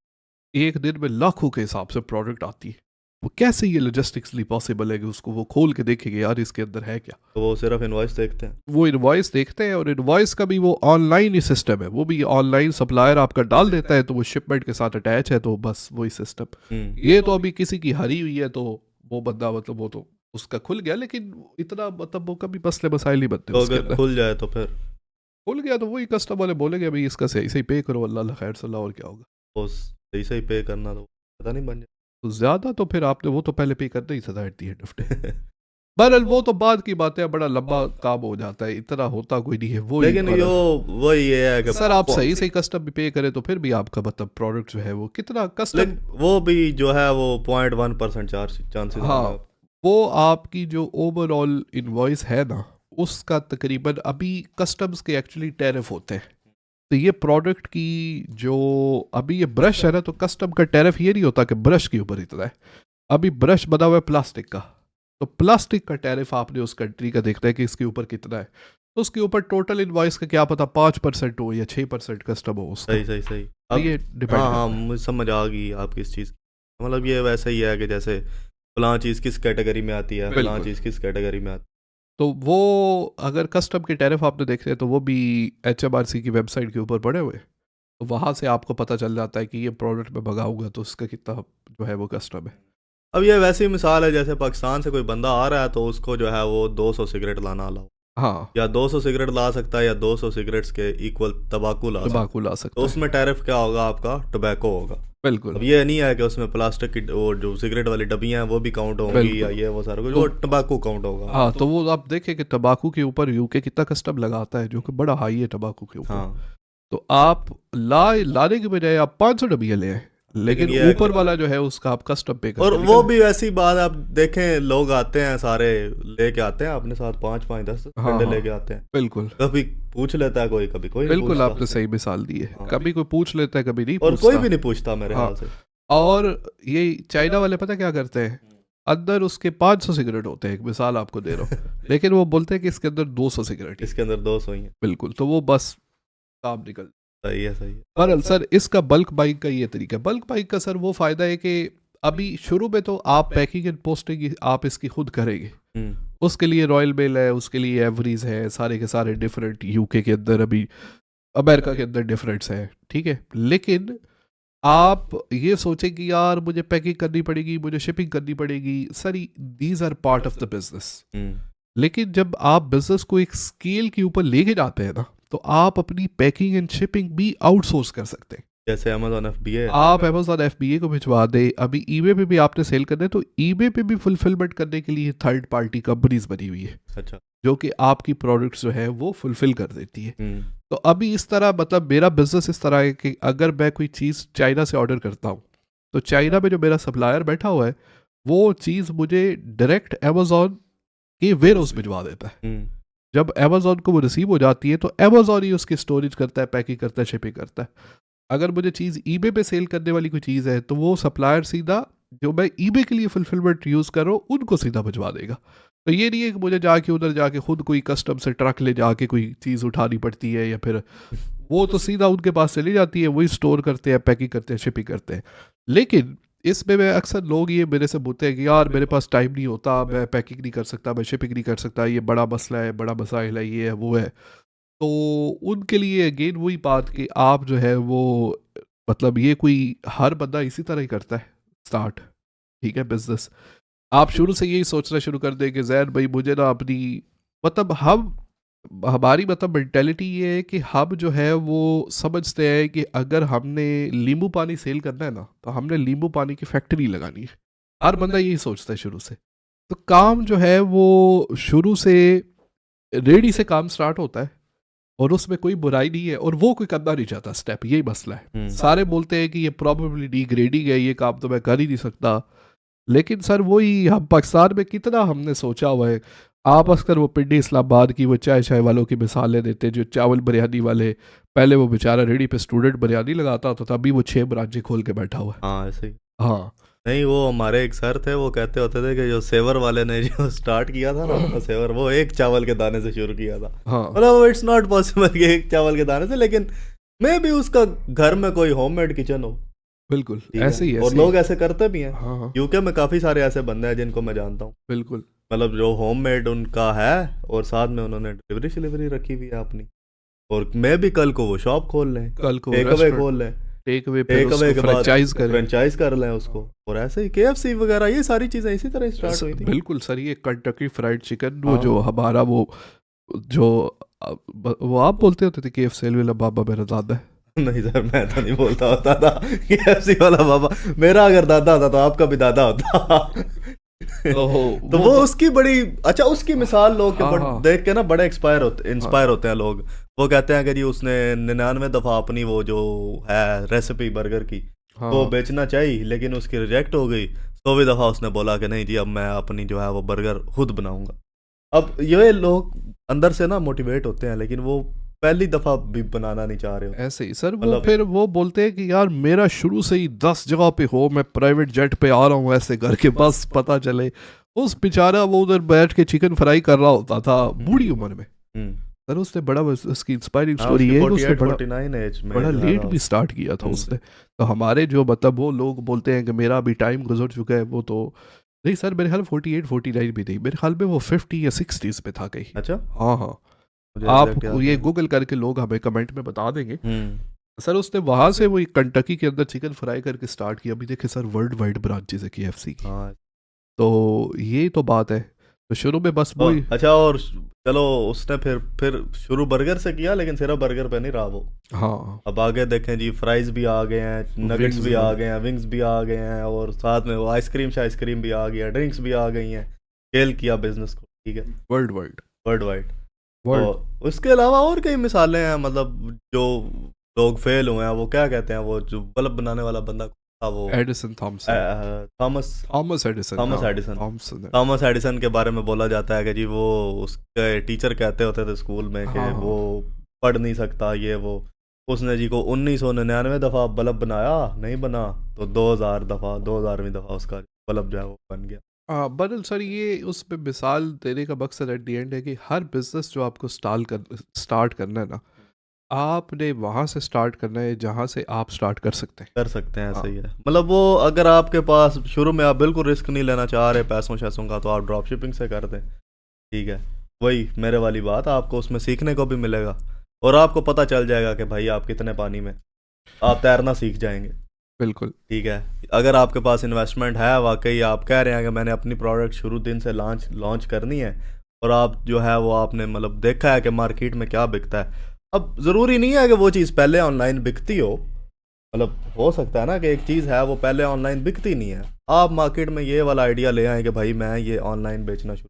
एक दिन में लाखों के हिसाब से प्रोडक्ट आती है, वो कैसे ये लॉजिस्टिक्सली पॉसिबल है कि उसको वो खोल के देखेंगे यार इसके अंदर है क्या। तो वो सिर्फ इनवॉइस देखते हैं? वो इनवॉइस देखते हैं, और इनवॉइस का भी वो ऑनलाइन ही सिस्टम है, वो भी ऑनलाइन सप्लायर आपका डाल देता है, तो वो शिपमेंट के साथ अटैच है, तो बस वही सिस्टम। ये तो अभी किसी की हरी हुई है तो वो बंदा मतलब वो तो उसका खुल गया, लेकिन इतना मतलब वो कभी मसले मसाइल नहीं बनते तो उसके अगर अंदर। खुल जाए तो फिर खुल गया तो वही कस्टमर वाले बोलेंगे भाई इसका सही सही पे करो, अल्लाह खैर सल्ला, और क्या होगा। वो सही सही पे करना तो पता नहीं बन तो ज़्यादा तो फिर आपने वो तो पहले पे करना ही था at the and of day. जाए। बहरहाल वो तो बाद की बात है, बड़ा लंबा काम हो जाता है, इतना होता कोई नहीं है वो ही। लेकिन यो वही ये है कि सर आप सही सही कस्टम भी पे करें तो फिर भी आपका मतलब प्रोडक्ट जो है वो कितना कस्टम, लेकिन वो भी जो है वो 0.1% चांसेस हाँ, वो आपकी जो ओवरऑल इनवॉइस है ना उसका तकरीबन, अभी कस्टम्स के एक्चुअली टैरिफ होते हैं। तो ये प्रोडक्ट की जो अभी ये ब्रश है ना, तो कस्टम का टैरिफ ये नहीं होता कि ब्रश के ऊपर इतना है। अभी ब्रश बना हुआ है प्लास्टिक का, तो प्लास्टिक का टैरिफ आपने उस कंट्री का देखना है कि इसके ऊपर कितना है, तो उसके ऊपर टोटल इनवॉइस का क्या पता 5% हो या 6% कस्टम हो उसका। सही सही सही। तो अब ये डिपेंड हाँ करता हाँ, है। मुझे समझ आ गई आपकी इस चीज़ की। मतलब ये वैसे ही है कि जैसे फलां चीज़ किस कैटेगरी में आती है, फलां बिल्कुल। चीज़ किस कैटेगरी में आती तो वो अगर कस्टम के टैरिफ आपने देखे हैं तो वो भी HMRC की वेबसाइट के ऊपर पड़े हुए हैं। तो वहाँ से आपको पता चल जाता है कि ये प्रोडक्ट मैं मंगाऊंगा तो उसका कितना जो है वो कस्टम है। है। अब ये वैसी मिसाल है जैसे पाकिस्तान से कोई बंदा आ रहा है तो उसको जो है वो 200 सिगरेट लाना अलाउ, हाँ, या 200 सिगरेट ला सकता है, या 200 सिगरेट्स के इक्वल तंबाकू ला सकता है। तम्बाकू ला तो सकता है। उसमें टैरिफ क्या होगा आपका? टोबैको होगा। बिल्कुल अब ये नहीं है कि उसमें प्लास्टिक की वो जो सिगरेट वाली डब्बियां हैं वो भी काउंट होंगी, या बिल्कुल। ये वो सारा कुछ, तो वो टंबाकू काउंट होगा। हाँ, तो वो आप देखें कि तंबाकू के ऊपर यूके कितना कस्टम लगाता है, जो कि बड़ा हाई है तंबाकू के ऊपर। हाँ, तो आप लाने के बजाय आप 500 डब्बियाँ ले आए, लेकिन ये है ऊपर वाला जो है उसका आप कस्टम पे और करके वो निकल। भी वैसी बात आप देखें, लोग आते हैं सारे लेके आते हैं अपने साथ 5-5-10 हाँ डंडे हाँ, लेके आते हैं। बिल्कुल कभी पूछ लेता है कोई, कभी कोई नहीं बिल्कुल, पूछता। आपने सही मिसाल दी है। हाँ। कभी कोई पूछ लेता है, कभी नहीं और कोई पूछता। भी नहीं पूछता मेरे हाँ। ख्याल से। और ये चाइना वाले पता क्या करते हैं, अंदर उसके 500 सिगरेट होते हैं, एक मिसाल आपको दे रहा हूँ, लेकिन वो बोलते हैं कि इसके अंदर 200 सिगरेट ही। इसके अंदर 200 ही है। बिल्कुल, तो वो बस काम निकल। सही है, सही है। पर सर इसका बल्क बाइंग का ये तरीका है। बल्क बाइंग का सर वो फ़ायदा है कि अभी शुरू में तो आप पैकिंग एंड पोस्टिंग आप इसकी खुद करेंगे, उसके लिए रॉयल मेल है, उसके लिए एवरीज है, सारे के सारे डिफरेंट, यूके के अंदर, अभी अमेरिका के अंदर डिफरेंट्स है, ठीक है। लेकिन आप ये सोचें कि यार मुझे पैकिंग करनी पड़ेगी, मुझे शिपिंग करनी पड़ेगी, sir these are part of the business. लेकिन जब आप बिजनेस को एक स्केल के ऊपर लेके जाते हैं ना, तो आप अपनी पैकिंग एंड शिपिंग भी आउटसोर्स कर सकते हैं। जैसे अमेजोन FBA, आप अमेजोन FBA को भिजवा दें। अभी ईबे पे भी आपने सेल करना है तो ईबे पे भी फुलफिलमेंट करने के लिए थर्ड पार्टी कंपनीज बनी हुई है, अच्छा, जो कि आपकी प्रोडक्ट्स जो है वो फुलफिल कर देती है। तो अभी इस तरह मतलब मेरा बिजनेस इस तरह है कि अगर मैं कोई चीज़ चाइना से ऑर्डर करता हूँ तो चाइना में जो मेरा सप्लायर बैठा हुआ है वो चीज़ मुझे डायरेक्ट अमेजोन के वेयर हाउस भिजवा देता है। जब अमेजोन को वो रिसीव हो जाती है तो अमेजोन ही उसकी स्टोरेज करता है, पैकिंग करता है, शिपिंग करता है। अगर मुझे चीज़ ईबे पे सेल करने वाली कोई चीज़ है तो वो सप्लायर सीधा जो मैं ईबे के लिए फुलफिलमेंट यूज़ कर रहा हूँ उनको सीधा भिजवा देगा। तो ये नहीं है कि मुझे जाके उधर जाके खुद कोई कस्टम से ट्रक ले जाके कोई चीज़ उठानी पड़ती है, या फिर वो तो सीधा उनके पास चली जाती है, वही स्टोर करते हैं, पैकिंग करते हैं, शिपिंग करते हैं। लेकिन इसमें मैं अक्सर लोग ये मेरे से बोलते हैं कि यार मेरे पास टाइम नहीं होता, मैं पैकिंग नहीं कर सकता, मैं शिपिंग नहीं कर सकता, ये बड़ा मसला है, बड़ा मसाइल है, ये है वो है। तो उनके लिए अगेन वही बात कि आप जो है वो मतलब ये कोई हर बंदा इसी तरह ही करता है स्टार्ट। ठीक है बिजनेस, आप शुरू से यही सोचना शुरू कर दें कि जैन भाई मुझे ना अपनी, मतलब हमारी मतलब मेंटेलिटी ये है कि हम जो है वो समझते हैं कि अगर हमने नींबू पानी सेल करना है ना तो हमने नींबू पानी की फैक्ट्री लगानी है। हर बंदा यही सोचता है शुरू से। तो काम जो है वो शुरू से रेडी से काम स्टार्ट होता है, और उसमें कोई बुराई नहीं है, और वो कोई करना नहीं चाहता स्टेप, यही मसला है। सारे बोलते हैं कि ये प्रॉब्लली डिग्रेडिंग है, ये काम तो मैं कर ही नहीं सकता। लेकिन सर वही हम पाकिस्तान में कितना हमने सोचा हुआ है। आप अक्सर वो पिंडी इस्लामाबाद की वो चाय चाय वालों की मिसालें देते हैं, जो चावल बिरयानी वाले, पहले वो बेचारा रेडी पे स्टूडेंट बिरयानी लगाता था, तभी वो 6 ब्रांचें खोल के बैठा हुआ है। हाँ ऐसे ही। हाँ नहीं, वो हमारे एक सर थे, वो कहते होते थे कि जो सेवर वाले ने जो स्टार्ट किया था ना अपना सेवर, वो एक चावल के दाने से शुरू किया था। हाँ मतलब इट्स नॉट पॉसिबल कि एक चावल के दाने से, लेकिन मे भी उसका घर में कोई होममेड किचन हो। बिल्कुल ठीक ऐसे ही है, ऐसे और ही। लोग ऐसे करते भी हैं। हाँ हाँ यूके में काफ़ी सारे ऐसे बंदे हैं जिनको मैं जानता हूँ, बिल्कुल मतलब जो होममेड उनका है, और साथ में उन्होंने डिलीवरी रखी हुई है अपनी। और मैं भी कल को वो शॉप खोल लें, कल को टेक अवे खोल लें, टेक अवे टेक अवे के बाद फ्रेंचाइज करें। फ्रेंचाइज कर लें उसको। और ऐसे ही KFC वगैरह, ये सारी चीज़ें इसी तरह स्टार्ट हुई थी। बिल्कुल सर, ये कंटकी फ्राइड चिकन, वो हाँ। जो हमारा वो जो वो आप बोलते होते थे KFC वाला बाबा मेरा दादा है। नहीं सर, मैं तो नहीं बोलता होता था KFC वाला बाबा। मेरा अगर दादा होता तो आपका भी दादा होता। तो वो उसकी बड़ी अच्छा, उसकी मिसाल लोग के हाँ, हाँ। देख के ना बड़े इंस्पायर होते हैं लोग। वो कहते हैं कि जी उसने 99 दफ़ा अपनी वो जो है रेसिपी बर्गर की हाँ वो बेचना चाहिए, लेकिन उसकी रिजेक्ट हो गई। 100वीं दफ़ा उसने बोला कि नहीं जी, अब मैं अपनी जो है वो बर्गर खुद बनाऊंगा। अब ये लोग अंदर से ना मोटिवेट होते हैं, लेकिन वो पहली दफ़ा भी बनाना नहीं चाह रहे होते। ऐसे ही सर, वो मतलब फिर वो बोलते हैं कि यार मेरा शुरू से ही 10 जगह पे हो, मैं प्राइवेट जेट पे आ रहा हूँ ऐसे करके, बस पता चले। उस बेचारा वो उधर बैठ के चिकन फ्राई कर रहा होता था बूढ़ी उम्र में। सर उसने बड़ा, उसकी इंस्पायरिंग हाँ, स्टोरी उसकी है कि उसने 48-49 एज में बड़ा जो है लेट ना भी स्टार्ट किया था उसने। तो हमारे जो मतलब वो लोग बोलते हैं कि मेरा अभी टाइम गुजर चुका है, वो तो नहीं सर, मेरे ख्याल 48-49 भी नहीं, मेरे ख्याल में वो 50 या 60s में था कहीं। अच्छा, हाँ हाँ, मुझे आप exact याद ये नहीं। गूगल करके लोग हमें कमेंट में बता देंगे। सर उसने वहां से वो कंटकी के अंदर चिकन फ्राई करके स्टार्ट किया। अभी देखे सर वर्ल्ड वाइड ब्रांचेस है KFC की। हाँ। तो ये तो बात है। तो शुरू में बस वही। अच्छा, और चलो उसने फिर शुरू बर्गर से किया, लेकिन सिर्फ बर्गर पे नहीं रहा वो। हाँ अब आगे देखें जी, फ्राइज भी आ गए हैं, नगेट्स Wings भी आ भी। गए हैं, विंग्स भी आ गए हैं, और साथ में वो आइसक्रीम भी आ गया, ड्रिंक्स भी आ गई हैं। स्केल किया बिजनेस को, ठीक है, world wide world wide. World. और उसके अलावा और कई मिसालें हैं, मतलब जो लोग फेल हुए हैं, वो क्या कहते हैं, वो जो बल्ब बनाने वाला बंदा था, वो Edison Thomson, Thomas Thomas Edison, Thomas हाँ, एडिसन। थॉमसन है। थॉमस एडिसन के बारे में बोला जाता है कि जी वो उसके टीचर कहते होते थे स्कूल में कि हाँ, वो पढ़ नहीं सकता, ये वो। उसने जी को 1999 दफ़ा बल्ब बनाया, नहीं बना तो 2000 दफ़ा, 2000वीं दफ़ा उसका बल्ब जो है वो बन गया। बदल सर, ये उस पे मिसाल देने का मकसद एट दी एंड है कि हर बिजनेस जो आपको स्टार्ट करना है ना, आपने वहाँ से स्टार्ट करना है जहाँ से आप स्टार्ट कर सकते हैं। कर सकते हैं, हाँ सही है। मतलब वो अगर आपके पास शुरू में आप बिल्कुल रिस्क नहीं लेना चाह रहे पैसों शैसों का, तो आप ड्रॉप शिपिंग से कर दें, ठीक है। वही मेरे वाली बात, आपको उसमें सीखने को भी मिलेगा, और आपको पता चल जाएगा कि भाई आप कितने पानी में, आप तैरना सीख जाएंगे, बिल्कुल। ठीक है। अगर आपके पास इन्वेस्टमेंट है, वाकई आप कह रहे हैं कि मैंने अपनी प्रोडक्ट शुरू दिन से लॉन्च करनी है, और आप जो है वो आपने मतलब देखा है कि मार्केट में क्या बिकता है। अब ज़रूरी नहीं है कि वो चीज़ पहले ऑनलाइन बिकती हो, मतलब हो सकता है ना कि एक चीज़ है वो पहले ऑनलाइन बिकती नहीं है, आप मार्केट में ये वाला आइडिया ले आए कि भाई मैं ये ऑनलाइन बेचना शुरू।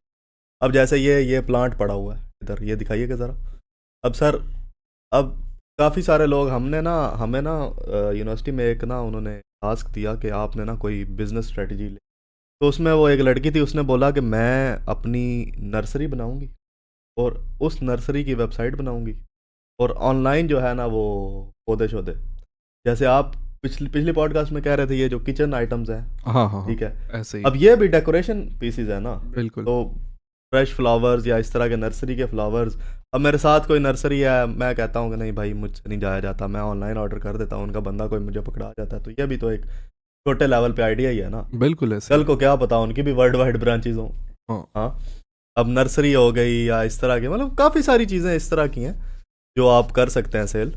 अब जैसे ये प्लांट पड़ा हुआ है इधर, ये दिखाइएगा ज़रा। अब सर, अब काफ़ी सारे लोग हमें ना यूनिवर्सिटी में एक ना उन्होंने टास्क दिया कि आपने ना कोई बिज़नेस स्ट्रेटजी ले। तो उसमें वो एक लड़की थी, उसने बोला कि मैं अपनी नर्सरी बनाऊंगी, और उस नर्सरी की वेबसाइट बनाऊंगी, और ऑनलाइन जो है ना वो पौधे शौधे, जैसे आप पिछली पॉडकास्ट में कह रहे थे, ये जो किचन आइटम्स हैं, हाँ हाँ ठीक है, ऐसे ही। अब ये भी डेकोरेशन पीसीज है ना। बिल्कुल। तो फ्रेश फ्लावर्स या इस तरह के नर्सरी के फ्लावर्स, अब मेरे साथ कोई नर्सरी है, मैं कहता हूँ कि नहीं भाई मुझसे नहीं जाया जाता, मैं ऑनलाइन ऑर्डर कर देता हूँ, उनका बंदा कोई मुझे पकड़ा जाता है। तो ये भी तो एक छोटे लेवल पे आइडिया ही है ना। बिल्कुल ऐसे कल को क्या पता उनकी भी वर्ल्ड वाइड ब्रांचेज हों। हाँ हाँ, अब नर्सरी हो गई या इस तरह की, मतलब काफ़ी सारी चीज़ें इस तरह की हैं जो आप कर सकते हैं सेल।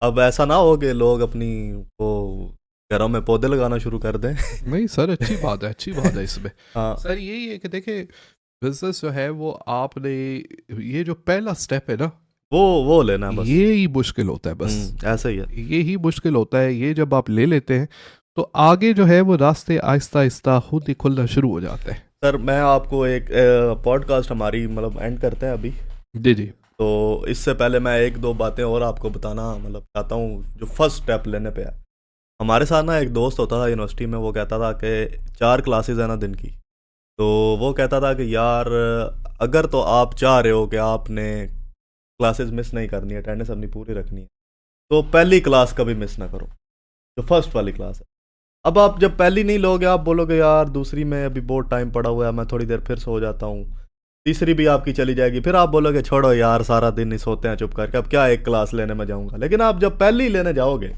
अब ऐसा ना हो कि लोग अपनी वो घरों में पौधे लगाना शुरू कर दें। नहीं सर, अच्छी बात है, अच्छी बात है इसमें। हाँ सर यही है कि देखें, बिजनेस जो है वो आपने, ये जो पहला स्टेप है ना, वो लेना बस। ये ही मुश्किल होता है बस। ऐसा ही है। ये ही मुश्किल होता है, ये जब आप ले लेते हैं तो आगे जो है वो रास्ते आहिस्ता आहिस्ता खुद ही खुलना शुरू हो जाते हैं। सर मैं आपको एक पॉडकास्ट हमारी मतलब एंड करते हैं अभी। जी जी। तो इससे पहले मैं एक दो बातें और आपको बताना मतलब चाहता हूँ जो फर्स्ट स्टेप लेने पे है। हमारे साथ ना एक दोस्त होता था यूनिवर्सिटी में, वो कहता था कि 4 क्लासेस है ना दिन की, तो वो कहता था कि यार अगर तो आप चाह रहे हो कि आपने क्लासेस मिस नहीं करनी है, अटेंडेंस अपनी पूरी रखनी है, तो पहली क्लास कभी मिस ना करो, जो फर्स्ट वाली क्लास है। अब आप जब पहली नहीं लोगे, आप बोलोगे यार दूसरी में अभी बहुत टाइम पड़ा हुआ है, मैं थोड़ी देर फिर सो जाता हूँ, तीसरी भी आपकी चली जाएगी, फिर आप बोलोगे छोड़ो यार सारा दिन ही सोते हैं चुप करके, अब क्या एक क्लास लेने में जाऊँगा। लेकिन आप जब पहली लेने जाओगे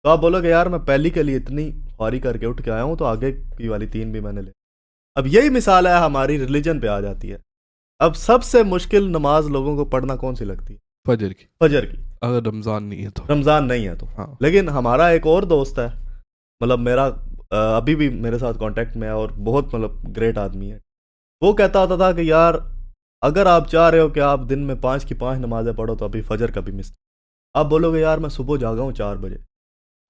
तो आप बोलोगे यार मैं पहली के लिए इतनी ख्वारी करके उठ के आया हूँ, तो आगे की वाली 3 भी मैंने ले। अब यही मिसाल है हमारी रिलीजन पे आ जाती है। अब सबसे मुश्किल नमाज लोगों को पढ़ना कौन सी लगती है? फजर की, फजर की, अगर रमज़ान नहीं है तो। रमज़ान नहीं है तो। हाँ। लेकिन हमारा एक और दोस्त है, मतलब मेरा अभी भी मेरे साथ कांटेक्ट में है और बहुत मतलब ग्रेट आदमी है। वो कहता होता था कि यार अगर आप चाह रहे हो कि आप दिन में 5 की 5 नमाजें पढ़ो तो अभी फजर कभी मिस। आप बोलोगे यार मैं सुबह जागा हूँ 4 बजे,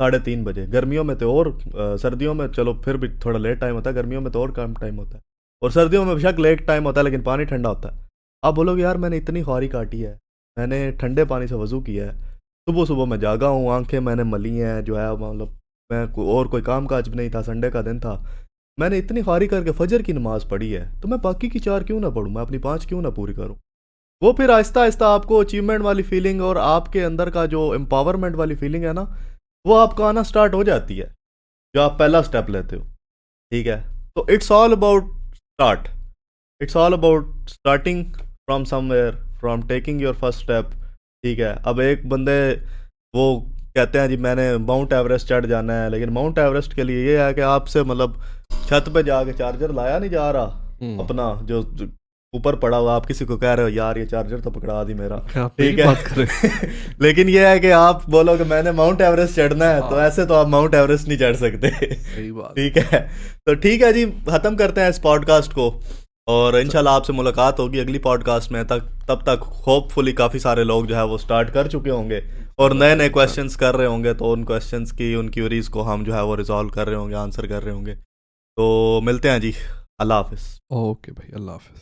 3:30 बजे, गर्मियों में तो और सर्दियों में चलो फिर भी थोड़ा लेट टाइम होता है, गर्मियों में तो और कम टाइम होता है, और सर्दियों में बेशक लेट टाइम होता है लेकिन पानी ठंडा होता है। आप बोलोगे यार मैंने इतनी ख्वारी काटी है, मैंने ठंडे पानी से वज़ू किया है, सुबह सुबह मैं जागा हूँ, आंखें मैंने मली हैं, जो है मतलब मैं और कोई काम काज भी नहीं था, संडे का दिन था, मैंने इतनी ख्वारी करके फजर की नमाज़ पढ़ी है, तो मैं बाकी की 4 क्यों ना पढ़ूँ, मैं अपनी 5 क्यों ना पूरी करूँ। वो फिर आहिस्ता आहिस्ता आपको अचीवमेंट वाली फीलिंग और आपके अंदर का जो एम्पावरमेंट वाली फीलिंग है ना, वो आपको आना स्टार्ट हो जाती है जो आप पहला स्टेप लेते हो। ठीक है, तो it's all about start, it's all about starting from somewhere, from taking your first step. ठीक है, अब एक बंदे वो कहते हैं जी मैंने माउंट एवरेस्ट चढ़ जाना है, लेकिन माउंट एवरेस्ट के लिए ये है कि आपसे मतलब छत पे जाके चार्जर लाया नहीं जा रहा अपना, जो ऊपर पड़ा हुआ, आप किसी को कह रहे हो यार ये चार्जर तो पकड़ा दी मेरा, ठीक है बात करें। लेकिन ये है कि आप बोलोगे मैंने माउंट एवरेस्ट चढ़ना है, तो ऐसे तो आप माउंट एवरेस्ट नहीं चढ़ सकते। सही बात। ठीक है, तो ठीक है जी, ख़त्म करते हैं इस पॉडकास्ट को, और इंशाल्लाह आपसे मुलाकात होगी अगली पॉडकास्ट में। तब तक होपफुली काफ़ी सारे लोग जो है वो स्टार्ट कर चुके होंगे और नए नए क्वेश्चंस कर रहे होंगे, तो उन क्वेश्चंस की उन क्यूरीज़ को हम जो है वो रिजॉल्व कर रहे होंगे, आंसर कर रहे होंगे। तो मिलते हैं जी, अल्लाह हाफिज़। ओके भाई, अल्लाह हाफिज़।